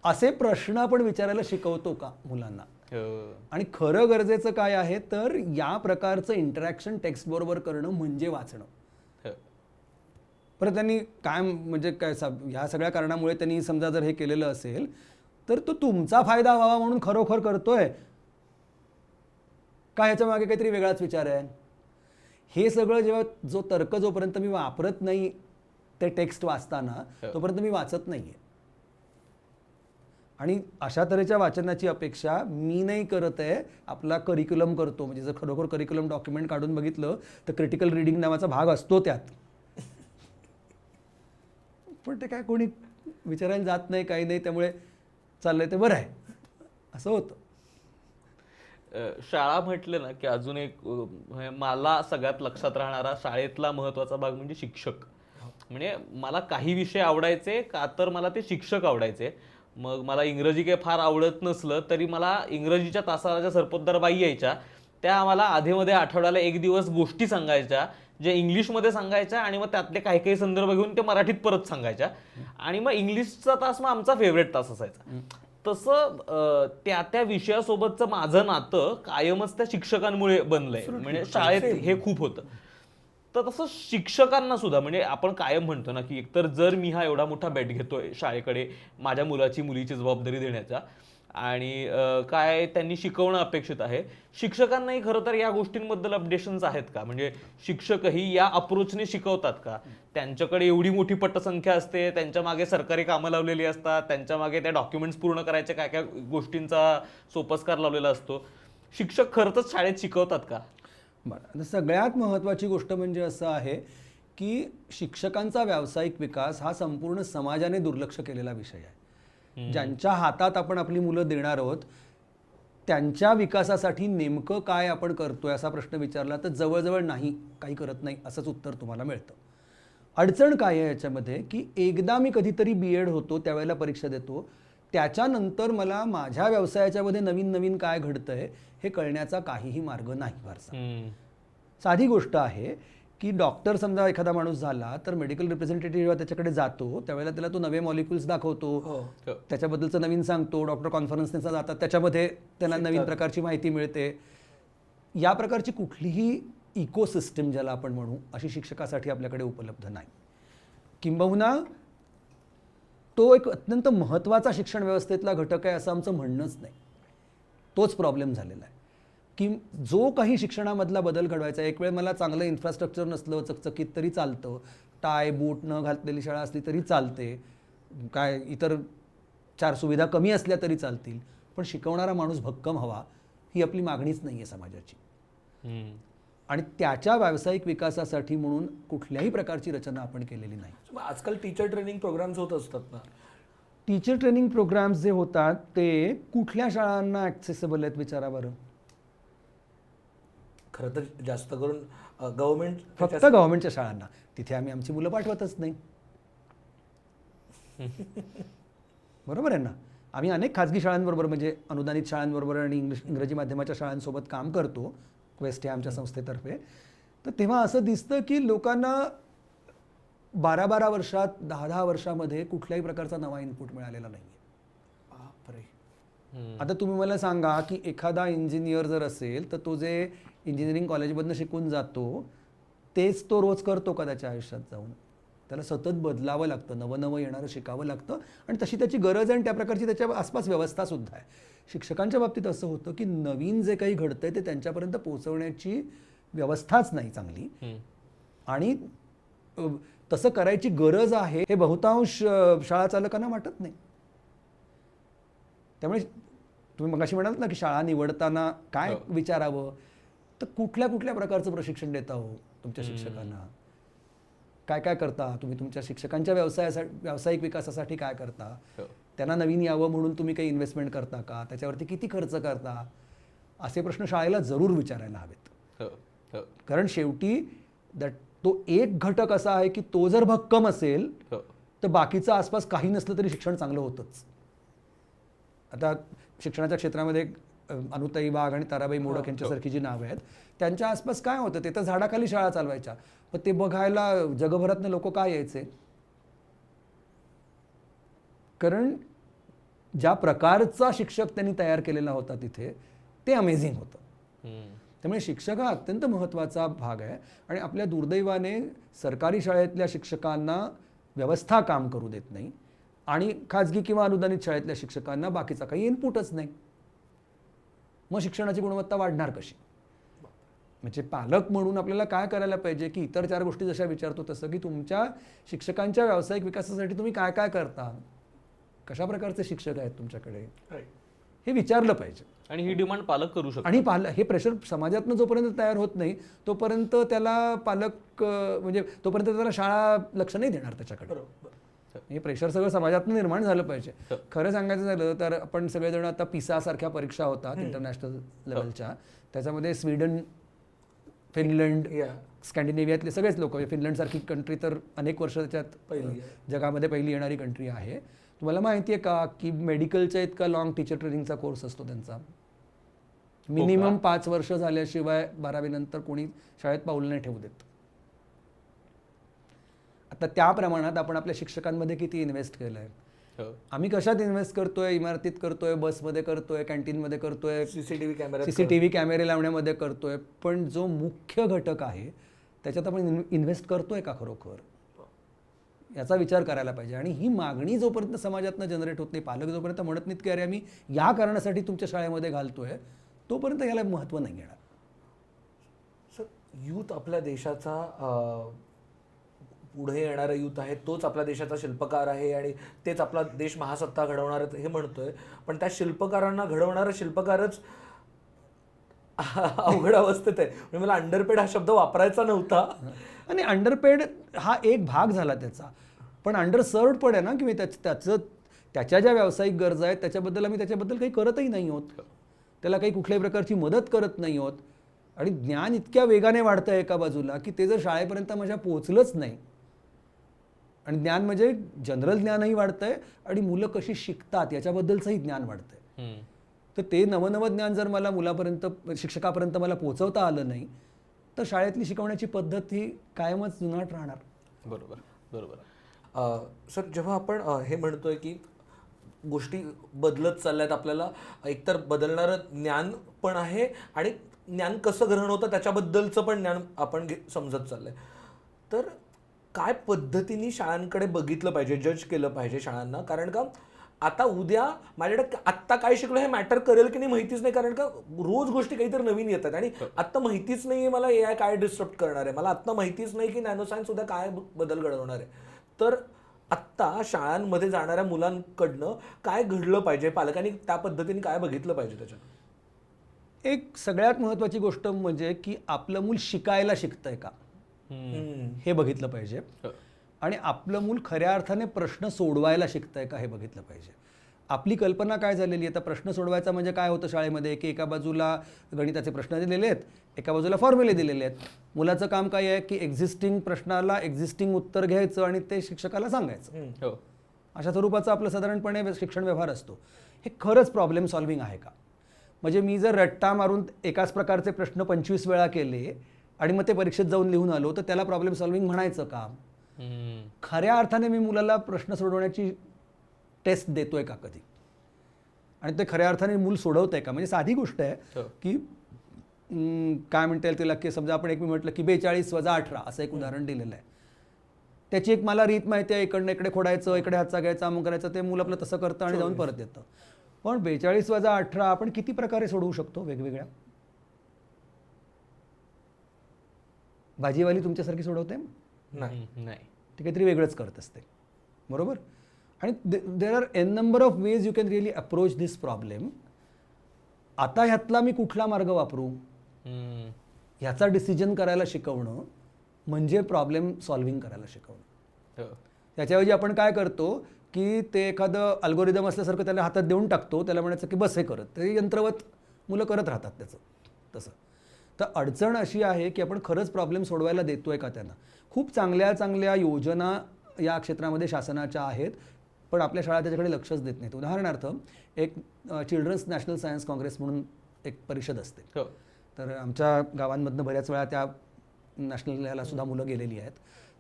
असे प्रश्न आपण विचारायला शिकवतो का मुलांना? आणि खरं गरजेचं काय आहे तर या प्रकारचं इंटरॅक्शन टेक्स्टबरोबर करणं म्हणजे वाचणं. परत त्यांनी काय म्हणजे काय ह्या सगळ्या कारणामुळे त्यांनी समजा जर हे केलेलं असेल तर तो तुमचा फायदा व्हावा म्हणून खरोखर करतोय का, ह्याच्या मागे काहीतरी वेगळाच विचार आहे? हे सगळं जेव्हा जो तर्क जोपर्यंत मी वापरत नाही ते टेक्स्ट वाचताना तोपर्यंत मी वाचत नाहीये. आणि अशा तऱ्हेच्या वाचनाची अपेक्षा मी नाही करत आहे, आपला करिक्युलम करतो. म्हणजे जर खरोखर करिक्युलम डॉक्युमेंट काढून बघितलं तर क्रिटिकल रिडिंग नावाचा भाग असतो त्यात, पण ते काय कोणी विचारायला जात नाही, काही नाही, त्यामुळे चाललंय ते बरं आहे असं होतं. शाळा म्हटलं ना की अजून एक मला सगळ्यात लक्षात राहणारा शाळेतला महत्त्वाचा भाग म्हणजे शिक्षक. म्हणजे मला काही विषय आवडायचे का तर मला ते शिक्षक आवडायचे. मग मला इंग्रजी काही फार आवडत नसलं तरी मला इंग्रजीच्या तासाला ज्या सरपोतदार बाई यायच्या त्या आम्हाला आधीमध्ये आठवड्याला एक दिवस गोष्टी सांगायच्या, जे इंग्लिशमध्ये सांगायच्या आणि मग त्यातले काही काही संदर्भ घेऊन ते मराठीत परत सांगायच्या. आणि मग इंग्लिशचा तास मग आमचा फेवरेट तास असायचा. तसं त्या त्या विषयासोबतचं माझं नातं कायमच त्या शिक्षकांमुळे बनलंय. म्हणजे शाळेत हे खूप होतं. तर तसं शिक्षकांना सुद्धा म्हणजे आपण कायम म्हणतो ना की एकतर जर मी हा एवढा मोठा बेट घेतोय शाळेकडे माझ्या मुलीची जबाबदारी देण्याचा आणि काय त्यांनी शिकवणं अपेक्षित आहे, शिक्षकांनाही खरं तर या गोष्टींबद्दल अपडेशन्स आहेत का? म्हणजे शिक्षकही या अप्रोचने शिकवतात का? त्यांच्याकडे एवढी मोठी पटसंख्या असते, त्यांच्या मागे सरकारी कामं लावलेली असतात, त्यांच्या मागे त्या डॉक्युमेंट्स पूर्ण करायच्या काय काय गोष्टींचा सोपस्कार लावलेला असतो. शिक्षक खरंच शाळेत शिकवतात का? बरं, सगळ्यात महत्त्वाची गोष्ट म्हणजे असं आहे की शिक्षकांचा व्यावसायिक विकास हा संपूर्ण समाजाने दुर्लक्ष केलेला विषय आहे. ज्यांच्या हातात आपण आपली मुलं देणार आहोत त्यांच्या विकासासाठी नेमकं काय आपण करतोय असा प्रश्न विचारला तर जवळजवळ नाही, काही करत नाही असंच उत्तर तुम्हाला मिळतं. अडचण काय आहे याच्यामध्ये की एकदा मी कधीतरी BEd होतो त्यावेळेला परीक्षा देतो, त्याच्यानंतर मला माझ्या व्यवसायाच्या मध्ये नवीन नवीन काय घडतंय हे कळण्याचा काहीही मार्ग नाही फारसा. साधी गोष्ट आहे की डॉक्टर समजा एखादा माणूस झाला तर मेडिकल रिप्रेझेंटेटिव्ह जेव्हा त्याच्याकडे जातो त्यावेळेला त्याला तो नवे मॉलिक्युल्स दाखवतो, त्याच्याबद्दलचं नवीन सांगतो. डॉक्टर कॉन्फरन्सने जातात त्याच्यामध्ये त्यांना नवीन प्रकारची माहिती मिळते. या प्रकारची कुठलीही इकोसिस्टम ज्याला आपण म्हणू अशी शिक्षकासाठी आपल्याकडे उपलब्ध नाही. किंबहुना तो एक अत्यंत महत्त्वाचा शिक्षण व्यवस्थेतला घटक आहे असं आमचं म्हणणंच नाही. तोच प्रॉब्लेम झालेला आहे की जो काही शिक्षणामधला बदल घडवायचा, एक वेळ मला चांगलं इन्फ्रास्ट्रक्चर नसलं चकचकीत तरी चालतं, टाय बूट न घातलेली शाळा असली तरी चालते, काय इतर 4 सुविधा कमी असल्या तरी चालतील, पण शिकवणारा माणूस भक्कम हवा ही आपली मागणीच नाही आहे समाजाची. आणि त्याच्या व्यावसायिक विकासासाठी म्हणून कुठल्याही प्रकारची रचना आपण केलेली नाही. आजकाल टीचर ट्रेनिंग प्रोग्राम्स होत असतात ना. टीचर ट्रेनिंग प्रोग्राम्स जे होतात ते कुठल्या शाळांना ॲक्सेसिबल आहेत विचारा बरं. खरं तर जास्त करून गव्हर्नमेंट, फक्त गव्हर्नमेंटच्या शाळांना. तिथे आम्ही आमची मुलं पाठवतच नाही. बरोबर आहे ना. आम्ही अनेक खाजगी शाळांबरोबर म्हणजे अनुदानित शाळांबरोबर आणि इंग्रजी माध्यमाच्या शाळांसोबत काम करतो, क्वेस्ट आहे आमच्या संस्थेतर्फे. तर तेव्हा असं दिसतं की लोकांना 12-12 वर्षात 10-10 वर्षामध्ये कुठल्याही प्रकारचा नवा इनपुट मिळालेला नाही आहे. बापरे. आता तुम्ही मला सांगा की एखादा इंजिनियर जर असेल तर तो जे इंजिनिअरिंग कॉलेजमधनं शिकून जातो तेच तो रोज करतो का त्याच्या आयुष्यात जाऊन? त्याला सतत बदलावं लागतं, नवं येणारं शिकावं लागतं आणि तशी त्याची गरज आहे आणि त्या प्रकारची त्याच्या आसपास व्यवस्था सुद्धा आहे. शिक्षकांच्या बाबतीत असं होतं की नवीन जे काही घडतंय ते त्यांच्यापर्यंत पोहोचवण्याची व्यवस्थाच नाही चांगली आणि तसं करायची गरज आहे हे बहुतांश शाळा चालकांना वाटत नाही. त्यामुळे तुम्ही मगाशी म्हणालात ना की शाळा निवडताना काय विचारावं, तर कुठल्या कुठल्या प्रकारचं प्रशिक्षण देता हो तुमच्या शिक्षकांना, काय काय करता तुम्ही तुमच्या शिक्षकांच्या व्यावसायिक विकासासाठी काय करता, त्यांना नवीन यावं म्हणून तुम्ही काही इन्व्हेस्टमेंट करता का, त्याच्यावरती किती खर्च करता, असे प्रश्न शाळेला जरूर विचारायला हवेत. कारण शेवटी तो एक घटक असा आहे की तो जर भक्कम असेल तर बाकीचं आसपास काही नसलं तरी शिक्षण चांगलं होतंच. आता शिक्षणाच्या क्षेत्रामध्ये अनुताई वाघ आणि ताराबाई मोडक यांच्यासारखी जी नावं आहेत त्यांच्या आसपास काय होतं, ते तर झाडाखाली शाळा चालवायच्या, पण ते बघायला जगभरातनं लोक काय यायचे, कारण ज्या प्रकारचा शिक्षक त्यांनी तयार केलेला होता तिथे ते अमेझिंग होतं. त्यामुळे शिक्षक हा अत्यंत महत्त्वाचा भाग आहे आणि आपल्या दुर्दैवाने सरकारी शाळेतल्या शिक्षकांना व्यवस्था काम करू देत नाही आणि खाजगी किंवा अनुदानित शाळेतल्या शिक्षकांना बाकीचा काही इनपुटच नाही. मग शिक्षणाची गुणवत्ता वाढणार कशी? म्हणजे पालक म्हणून आपल्याला काय करायला पाहिजे की इतर 4 गोष्टी जशा विचारतो तसं की तुमच्या शिक्षकांच्या व्यावसायिक विकासासाठी तुम्ही काय काय करता, कशा प्रकारचे शिक्षक आहेत तुमच्याकडे, हे विचारलं पाहिजे. आणि ही डिमांड पालक करू शकतो. आणि हे प्रेशर समाजातनं जोपर्यंत तयार होत नाही तोपर्यंत त्याला पालक म्हणजे तोपर्यंत त्याला शाळा लक्ष नाही देणार त्याच्याकडे. हे प्रेशर सगळं समाजातनं निर्माण झालं पाहिजे. खरं सांगायचं झालं तर आपण सगळेजण आता पिसा सारख्या परीक्षा होतात इंटरनॅशनल लेवलच्या, त्याच्यामध्ये स्वीडन, फिनलंड, स्कॅन्डिनेव्हियातले सगळेच लोक, फिनलंड सारखी कंट्री तर अनेक वर्ष त्याच्यात जगामध्ये पहिली येणारी कंट्री आहे. तुम्हाला माहिती आहे का की मेडिकलच्या इतका लॉंग टीचर ट्रेनिंगचा कोर्स असतो त्यांचा, मिनिमम 5 वर्ष झाल्याशिवाय 12वी नंतर कोणी शाळेत पाऊल नाही ठेवू देत. आता त्या प्रमाणात आपण आपल्या शिक्षकांमध्ये किती इन्व्हेस्ट केलंय, आम्ही कशात इन्व्हेस्ट करतोय, इमारतीत करतोय, बसमध्ये करतोय, कॅन्टीनमध्ये करतोय, सीसीटीव्ही कॅमेरे लावण्यामध्ये करतोय, पण जो मुख्य घटक आहे त्याच्यात आपण इन्व्हेस्ट करतोय का खरोखर, याचा विचार करायला पाहिजे. आणि ही मागणी जोपर्यंत समाजातनं जनरेट होत नाही, पालक जोपर्यंत म्हणत नाहीत की अरे आम्ही या कारणासाठी तुमच्या शाळेमध्ये घालतोय, तोपर्यंत याला महत्त्व नाही येणार. सर, यूथ आपल्या देशाचा पुढे येणारा यूथ आहे, तोच आपल्या देशाचा शिल्पकार आहे आणि तेच आपला देश महासत्ता घडवणार हे म्हणतोय, पण त्या शिल्पकारांना घडवणारा शिल्पकारच अवघड अवस्थेत आहे. म्हणजे मला अंडरपेड हा शब्द वापरायचा नव्हता. आणि अंडरपेड हा एक भाग झाला त्याचा, पण अंडरसर्व्ड पण आहे ना की त्याच्या ज्या व्यावसायिक गरजा आहेत त्याच्याबद्दल आम्ही त्याच्याबद्दल काही करतही नाही आहोत, त्याला काही कुठल्याही प्रकारची मदत करत नाही आहोत. आणि ज्ञान इतक्या वेगाने वाढतं एका बाजूला की ते जर शाळेपर्यंत माझ्या पोहोचलंच नाही, आणि ज्ञान म्हणजे जनरल ज्ञानही वाढतंय आणि मुलं कशी शिकतात याच्याबद्दलचंही ज्ञान वाढतंय, तर ते नवं ज्ञान जर मला मुलापर्यंत शिक्षकापर्यंत मला पोहोचवता आलं नाही तर शाळेतली शिकवण्याची पद्धत ही कायमच जुनाट राहणार. बरोबर बरोबर. सर, जेव्हा आपण हे म्हणतोय की गोष्टी बदलत चालल्यात, आपल्याला एकतर बदलणारं ज्ञान पण आहे आणि ज्ञान कसं ग्रहण होतं त्याच्याबद्दलचं पण ज्ञान आपण समजत चाललंय, तर काय पद्धतीने शाळांकडे बघितलं पाहिजे, जज केलं पाहिजे शाळांना? कारण का आता उद्या माझ्याकडे आत्ता काय शिकलो हे मॅटर करेल की नाही माहितीच नाही, कारण का रोज गोष्टी काहीतरी नवीन येतात आणि आत्ता माहितीच नाही आहे मला AI काय डिस्टर्ब करणार आहे, मला आत्ता माहितीच नाही की नॅनो सायन्स उद्या काय बदल घडवणार आहे. तर आत्ता शाळांमध्ये जाणाऱ्या मुलांकडनं काय घडलं पाहिजे, पालकांनी त्या पद्धतीने काय बघितलं पाहिजे त्याच्यात? एक सगळ्यात महत्त्वाची गोष्ट म्हणजे की आपलं मूल शिकायला शिकतंय का हे बघितलं पाहिजे, आणि आपलं मूल खऱ्या अर्थाने प्रश्न सोडवायला शिकतंय का हे बघितलं पाहिजे. आपली कल्पना काय झालेली आहे, आता प्रश्न सोडवायचा म्हणजे काय होतं शाळेमध्ये की एका बाजूला गणिताचे प्रश्न दिलेले आहेत, एका बाजूला फॉर्म्युले दिलेले आहेत. मुलाचं काम काय आहे की एक्झिस्टिंग प्रश्नाला एक्झिस्टिंग उत्तर घ्यायचं आणि ते शिक्षकाला सांगायचं. अशा स्वरूपाचा आपलं साधारणपणे शिक्षण व्यवहार असतो. हे खरंच प्रॉब्लेम सॉल्व्हिंग आहे का? म्हणजे मी जर रट्टा मारून एकाच प्रकारचे प्रश्न 25 वेळा केले आणि मग ते परीक्षेत जाऊन लिहून आलो तर त्याला प्रॉब्लेम सॉल्व्हिंग म्हणायचं का? खऱ्या अर्थाने मी मुलाला प्रश्न सोडवण्याची टेस्ट देतोय का कधी? आणि ते खऱ्या अर्थाने मूल सोडवत आहे का. म्हणजे साधी गोष्ट आहे हो. की काय म्हणता येईल तिला, की समजा आपण एक मी म्हटलं की 42 + 18 असं एक उदाहरण दिलेलं आहे. त्याची एक मला रीत माहिती आहे, इकडनं इकडे खोडायचं, इकडे हातचा घ्यायचा, अमुक करायचं, ते मूल आपलं तसं करतं आणि जाऊन परत येतं. पण 42 + 18 आपण किती प्रकारे सोडवू शकतो वेगवेगळ्या. भाजीवाली तुमच्यासारखी सोडवते नाही. नाही. ते काहीतरी वेगळंच करत असते, बरोबर. आणि there are an number of ways you can really approach this problem. आता ह्यातला मी कुठला मार्ग वापरू ह्याचा डिसिजन करायला शिकवणं म्हणजे प्रॉब्लेम सॉल्व्हिंग करायला शिकवणं. त्याच्याऐवजी आपण काय करतो की ते एखादं अल्गोरिदम असल्यासारखं त्याला हातात देऊन टाकतो, त्याला म्हणायचं की बस हे करत, ते यंत्रवत मुलं करत राहतात त्याचं तसं. तर अडचण अशी आहे की आपण खरंच प्रॉब्लेम सोडवायला देतोय का त्यांना. खूप चांगल्या चांगल्या योजना या क्षेत्रामध्ये शासनाच्या आहेत, पण आपल्या शाळा त्याच्याकडे लक्षच देत नाहीत. उदाहरणार्थ एक चिल्ड्रन्स नॅशनल सायन्स काँग्रेस म्हणून एक परिषद असते. तर आमच्या गावांमधनं बऱ्याच वेळा त्या नॅशनल ह्याला सुद्धा मुलं गेलेली आहेत.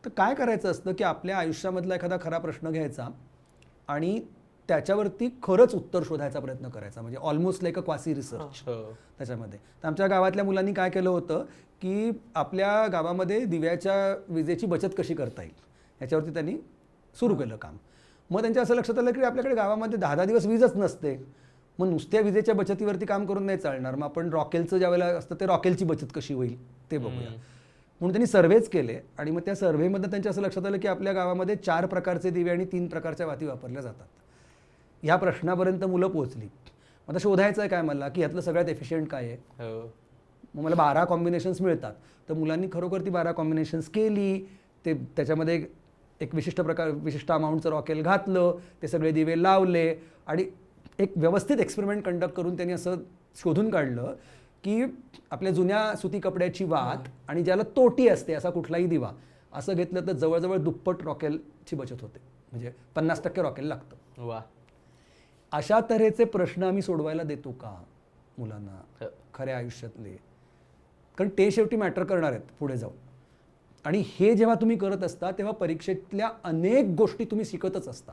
तर काय करायचं असतं की आपल्या आयुष्यामधला एखादा खरा प्रश्न घ्यायचा आणि त्याच्यावरती खरंच उत्तर शोधायचा प्रयत्न करायचा, म्हणजे almost like a quasi research त्याच्यामध्ये. तर आमच्या गावातल्या मुलांनी काय केलं होतं की आपल्या गावामध्ये दिव्याच्या विजेची बचत कशी करता येईल याच्यावरती त्यांनी सुरू केलं काम. मग त्यांच्या असं लक्षात आलं की आपल्याकडे गावामध्ये 10 दिवस वीजच नसते, मग नुसत्या विजेच्या बचतीवरती काम करून नाही चालणार, मग आपण रॉकेलचं ज्यावेळेला असतं ते रॉकेलची बचत कशी होईल ते बघूया. म्हणून त्यांनी सर्व्हेच केले आणि मग त्या सर्व्हेमध्ये त्यांच्या असं लक्षात आलं की आपल्या गावामध्ये 4 प्रकारचे दिवे आणि 3 प्रकारच्या वाती वापरल्या जातात. ह्या प्रश्नापर्यंत मुलं पोहोचली. आता शोधायचं आहे काय मला की ह्यातलं सगळ्यात एफिशियंट काय आहे. मग मला 12 कॉम्बिनेशन्स मिळतात. तर मुलांनी खरोखर ती 12 कॉम्बिनेशन्स केली, ते त्याच्यामध्ये एक विशिष्ट अमाऊंटचं रॉकेल घातलं, ते सगळे दिवे लावले आणि एक व्यवस्थित एक्सपेरिमेंट कंडक्ट करून त्यांनी असं शोधून काढलं की आपल्या जुन्या सुती कपड्याची वात आणि ज्याला तोटी असते असा कुठलाही दिवा असं घेतलं तर जवळजवळ दुप्पट रॉकेलची बचत होते, म्हणजे 50% रॉकेल लागतं. वा. अशा तऱ्हेचे प्रश्न आम्ही सोडवायला देतो का मुलांना खऱ्या आयुष्यातले. कारण ते शेवटी मॅटर करणार आहेत पुढे जाऊन. आणि हे जेव्हा तुम्ही करत असता तेव्हा परीक्षेतल्या अनेक गोष्टी तुम्ही शिकतच असता.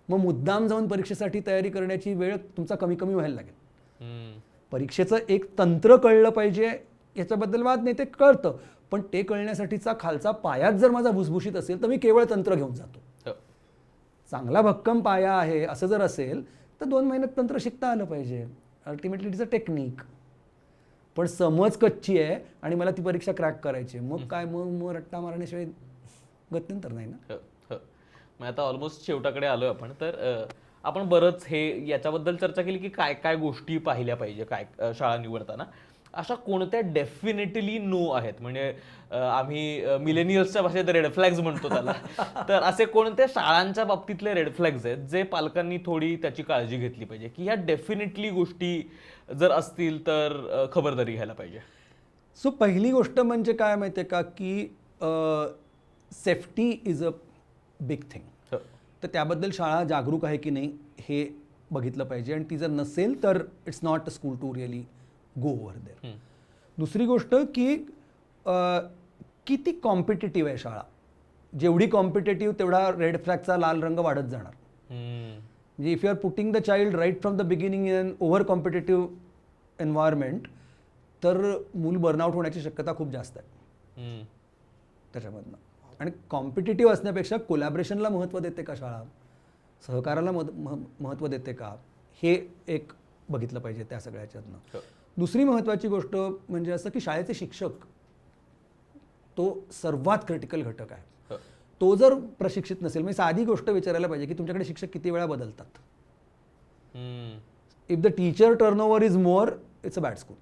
मग मुद्दाम जाऊन परीक्षेसाठी तयारी करण्याची वेळ तुमचा कमी कमी व्हायला लागेल. परीक्षेचं एक तंत्र कळलं पाहिजे याच्याबद्दल वाद नाही, ते कळतं, पण ते कळण्यासाठीचा खालचा पायाच जर माझा भुसभुशीत असेल तर मी केवळ तंत्र घेऊन जातो. चांगला भक्कम पाया आहे असं जर असेल तर 2 महिन्यात तंत्र शिकता आलं पाहिजे. Ultimately it is a technique. पण समज कच्ची आहे आणि मला ती परीक्षा क्रॅक करायची, मग काय, मग रट्टा मारण्याशिवाय गत्यंतर नाही ना. मग आता ऑलमोस्ट शेवटाकडे आलो आपण. तर आपण बरंच हे याच्याबद्दल चर्चा केली की काय काय गोष्टी पाहिल्या पाहिजे काय शाळा निवडताना. अशा कोणत्या डेफिनेटली नो आहेत, म्हणजे आम्ही मिलेनियल्सच्या भाषेत रेड फ्लॅग्स म्हणतो त्याला. तर असे कोणत्या शाळांच्या बाबतीतले रेड फ्लॅग्स आहेत जे पालकांनी थोडी त्याची काळजी घेतली पाहिजे की ह्या डेफिनेटली गोष्टी जर असतील तर खबरदारी घ्यायला पाहिजे. सो पहिली गोष्ट म्हणजे काय माहिती आहे का की safety is a big thing. तर त्याबद्दल शाळा जागरूक आहे की नाही हे बघितलं पाहिजे, आणि ती जर नसेल तर it's not a school to really go over there. दुसरी गोष्ट की किती कॉम्पिटेटिव्ह आहे शाळा. जेवढी कॉम्पिटेटिव्ह तेवढा रेड फ्लॅगचा लाल रंग वाढत जाणार. म्हणजे if you are putting the child right from the beginning in an over competitive environment तर मूल बर्नआउट होण्याची शक्यता खूप जास्त आहे त्याच्यामधनं. आणि कॉम्पिटेटिव्ह असण्यापेक्षा कोलॅबरेशनला महत्त्व देते का शाळा, सहकाराला महत्त्व देते का, हे एक बघितलं पाहिजे त्या सगळ्याच्यातनं. दुसरी महत्त्वाची गोष्ट म्हणजे असं की शाळेचे शिक्षक तो सर्वात क्रिटिकल घटक आहे. तो जर प्रशिक्षित नसेल, म्हणजे साधी गोष्ट विचारायला पाहिजे की तुमच्याकडे शिक्षक किती वेळा बदलतात. If the teacher turnover is more it's a bad school.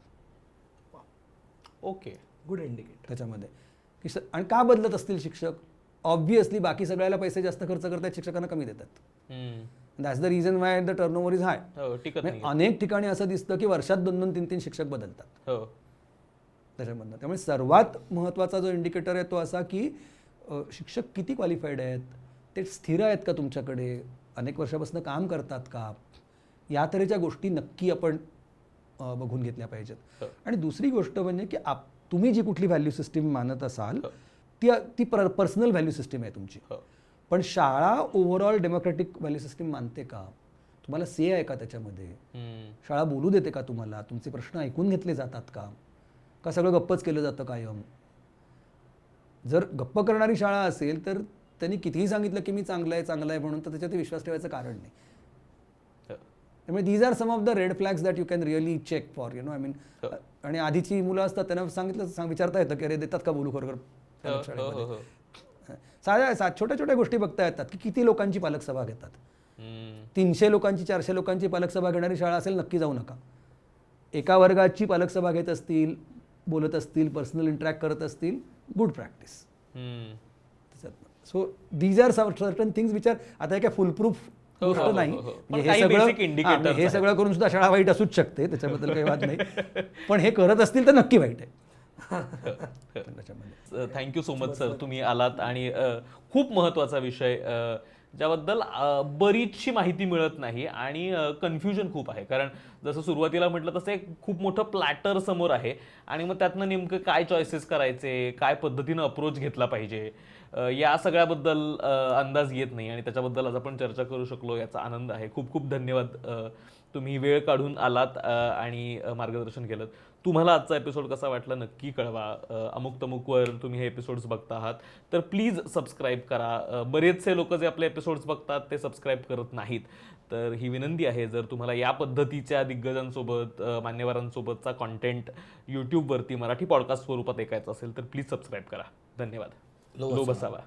Okay, good indicator त्याच्यामध्ये की आणि का बदलत असतील शिक्षक. ऑब्व्हियसली बाकी सगळ्याला पैसे जास्त खर्च करतात, शिक्षकांना कमी देतात. That's the reason why the turnover is high. अनेक ठिकाणी असं दिसतं की वर्षात 2-2, 3-3 शिक्षक बदलतात त्याच्यामधनं. त्यामुळे सर्वात महत्त्वाचा जो इंडिकेटर आहे तो असा की शिक्षक किती क्वालिफाईड आहेत, ते स्थिर आहेत का तुमच्याकडे, अनेक वर्षापासून काम करतात का, या तऱ्हेच्या गोष्टी नक्की आपण बघून घेतल्या पाहिजेत. आणि दुसरी गोष्ट म्हणजे की तुम्ही जी कुठली व्हॅल्यू सिस्टीम मानत असाल ती पर्सनल व्हॅल्यू सिस्टीम आहे तुमची. पण शाळा ओव्हरऑल डेमोक्रॅटिक व्हॅल्यू सिस्टीम मानते का. तुम्हाला से आहे का त्याच्यामध्ये? हम्म. शाळा बोलू देते का तुम्हाला? तुमचे प्रश्न ऐकून घेतले जातात का सगळं गप्पच केलं जातं कायम? जर गप्प करणारी शाळा असेल तर त्यांनी कितीही सांगितलं की मी चांगलं आहे म्हणून, तर त्याच्यात विश्वास ठेवायचं कारण नाही. त्यामुळे these are some of the red flags that you can really check for I mean. आणि आधीची मुलं असतात त्यांना सांगितलं विचारता येतं की अरे देतात का बोलू खरोखर पालक शाळेमध्ये? साध्या छोट्या छोट्या गोष्टी बघता येतात की किती लोकांची पालक सभा घेतात. 300 लोकांची 400 लोकांची पालक सभा घेणारी शाळा असेल नक्की जाऊ नका. एका वर्गाची पालक सभा घेत असतील, बोलत असतील, पर्सनल इंटरॅक्ट करत असतील, good practice. So these are certain things which are, आता काय फुलप्रूफ गोष्ट नाही. म्हणजे हे सगळं करून सुद्धा शाळा वाईट असूच शकते, त्याच्याबद्दल काही वाद नाही. पण हे करत असतील तर नक्की वाईट आहे. थँक्यू सो मच सर, तुम्ही आलात आणि खूप महत्त्वाचा विषय ज्याबद्दल बरीचशी माहिती मिळत नाही आणि कन्फ्युजन खूप आहे. कारण जसं सुरुवातीला म्हटलं तसं एक खूप मोठं प्लॅटर समोर आहे आणि मग त्यातनं नेमकं काय चॉईसेस करायचे, काय पद्धतीनं अप्रोच घेतला पाहिजे, या सगळ्याबद्दल अंदाज येत नाही आणि त्याच्याबद्दल आज आपण चर्चा करू शकलो, याचा आनंद आहे. खूप खूप धन्यवाद, तुम्ही वेळ काढून आलात आणि मार्गदर्शन केलं. तुम्हाला आजचा एपिसोड कसा वाटला नक्की कळवा. अमुक तमुकवर तुम्ही हे एपिसोड्स बघता आहात तर प्लीज सबस्क्राईब करा. बरेचसे लोक जे आपले एपिसोड्स बघतात ते सबस्क्राईब करत नाहीत, तर ही विनंती आहे, जर तुम्हाला या पद्धतीच्या दिग्गजांसोबत मान्यवरांसोबतचा कॉन्टेंट यूट्यूबवरती मराठी पॉडकास्ट स्वरूपात ऐकायचं असेल तर प्लीज सबस्क्राईब करा. धन्यवाद. लो बसावा.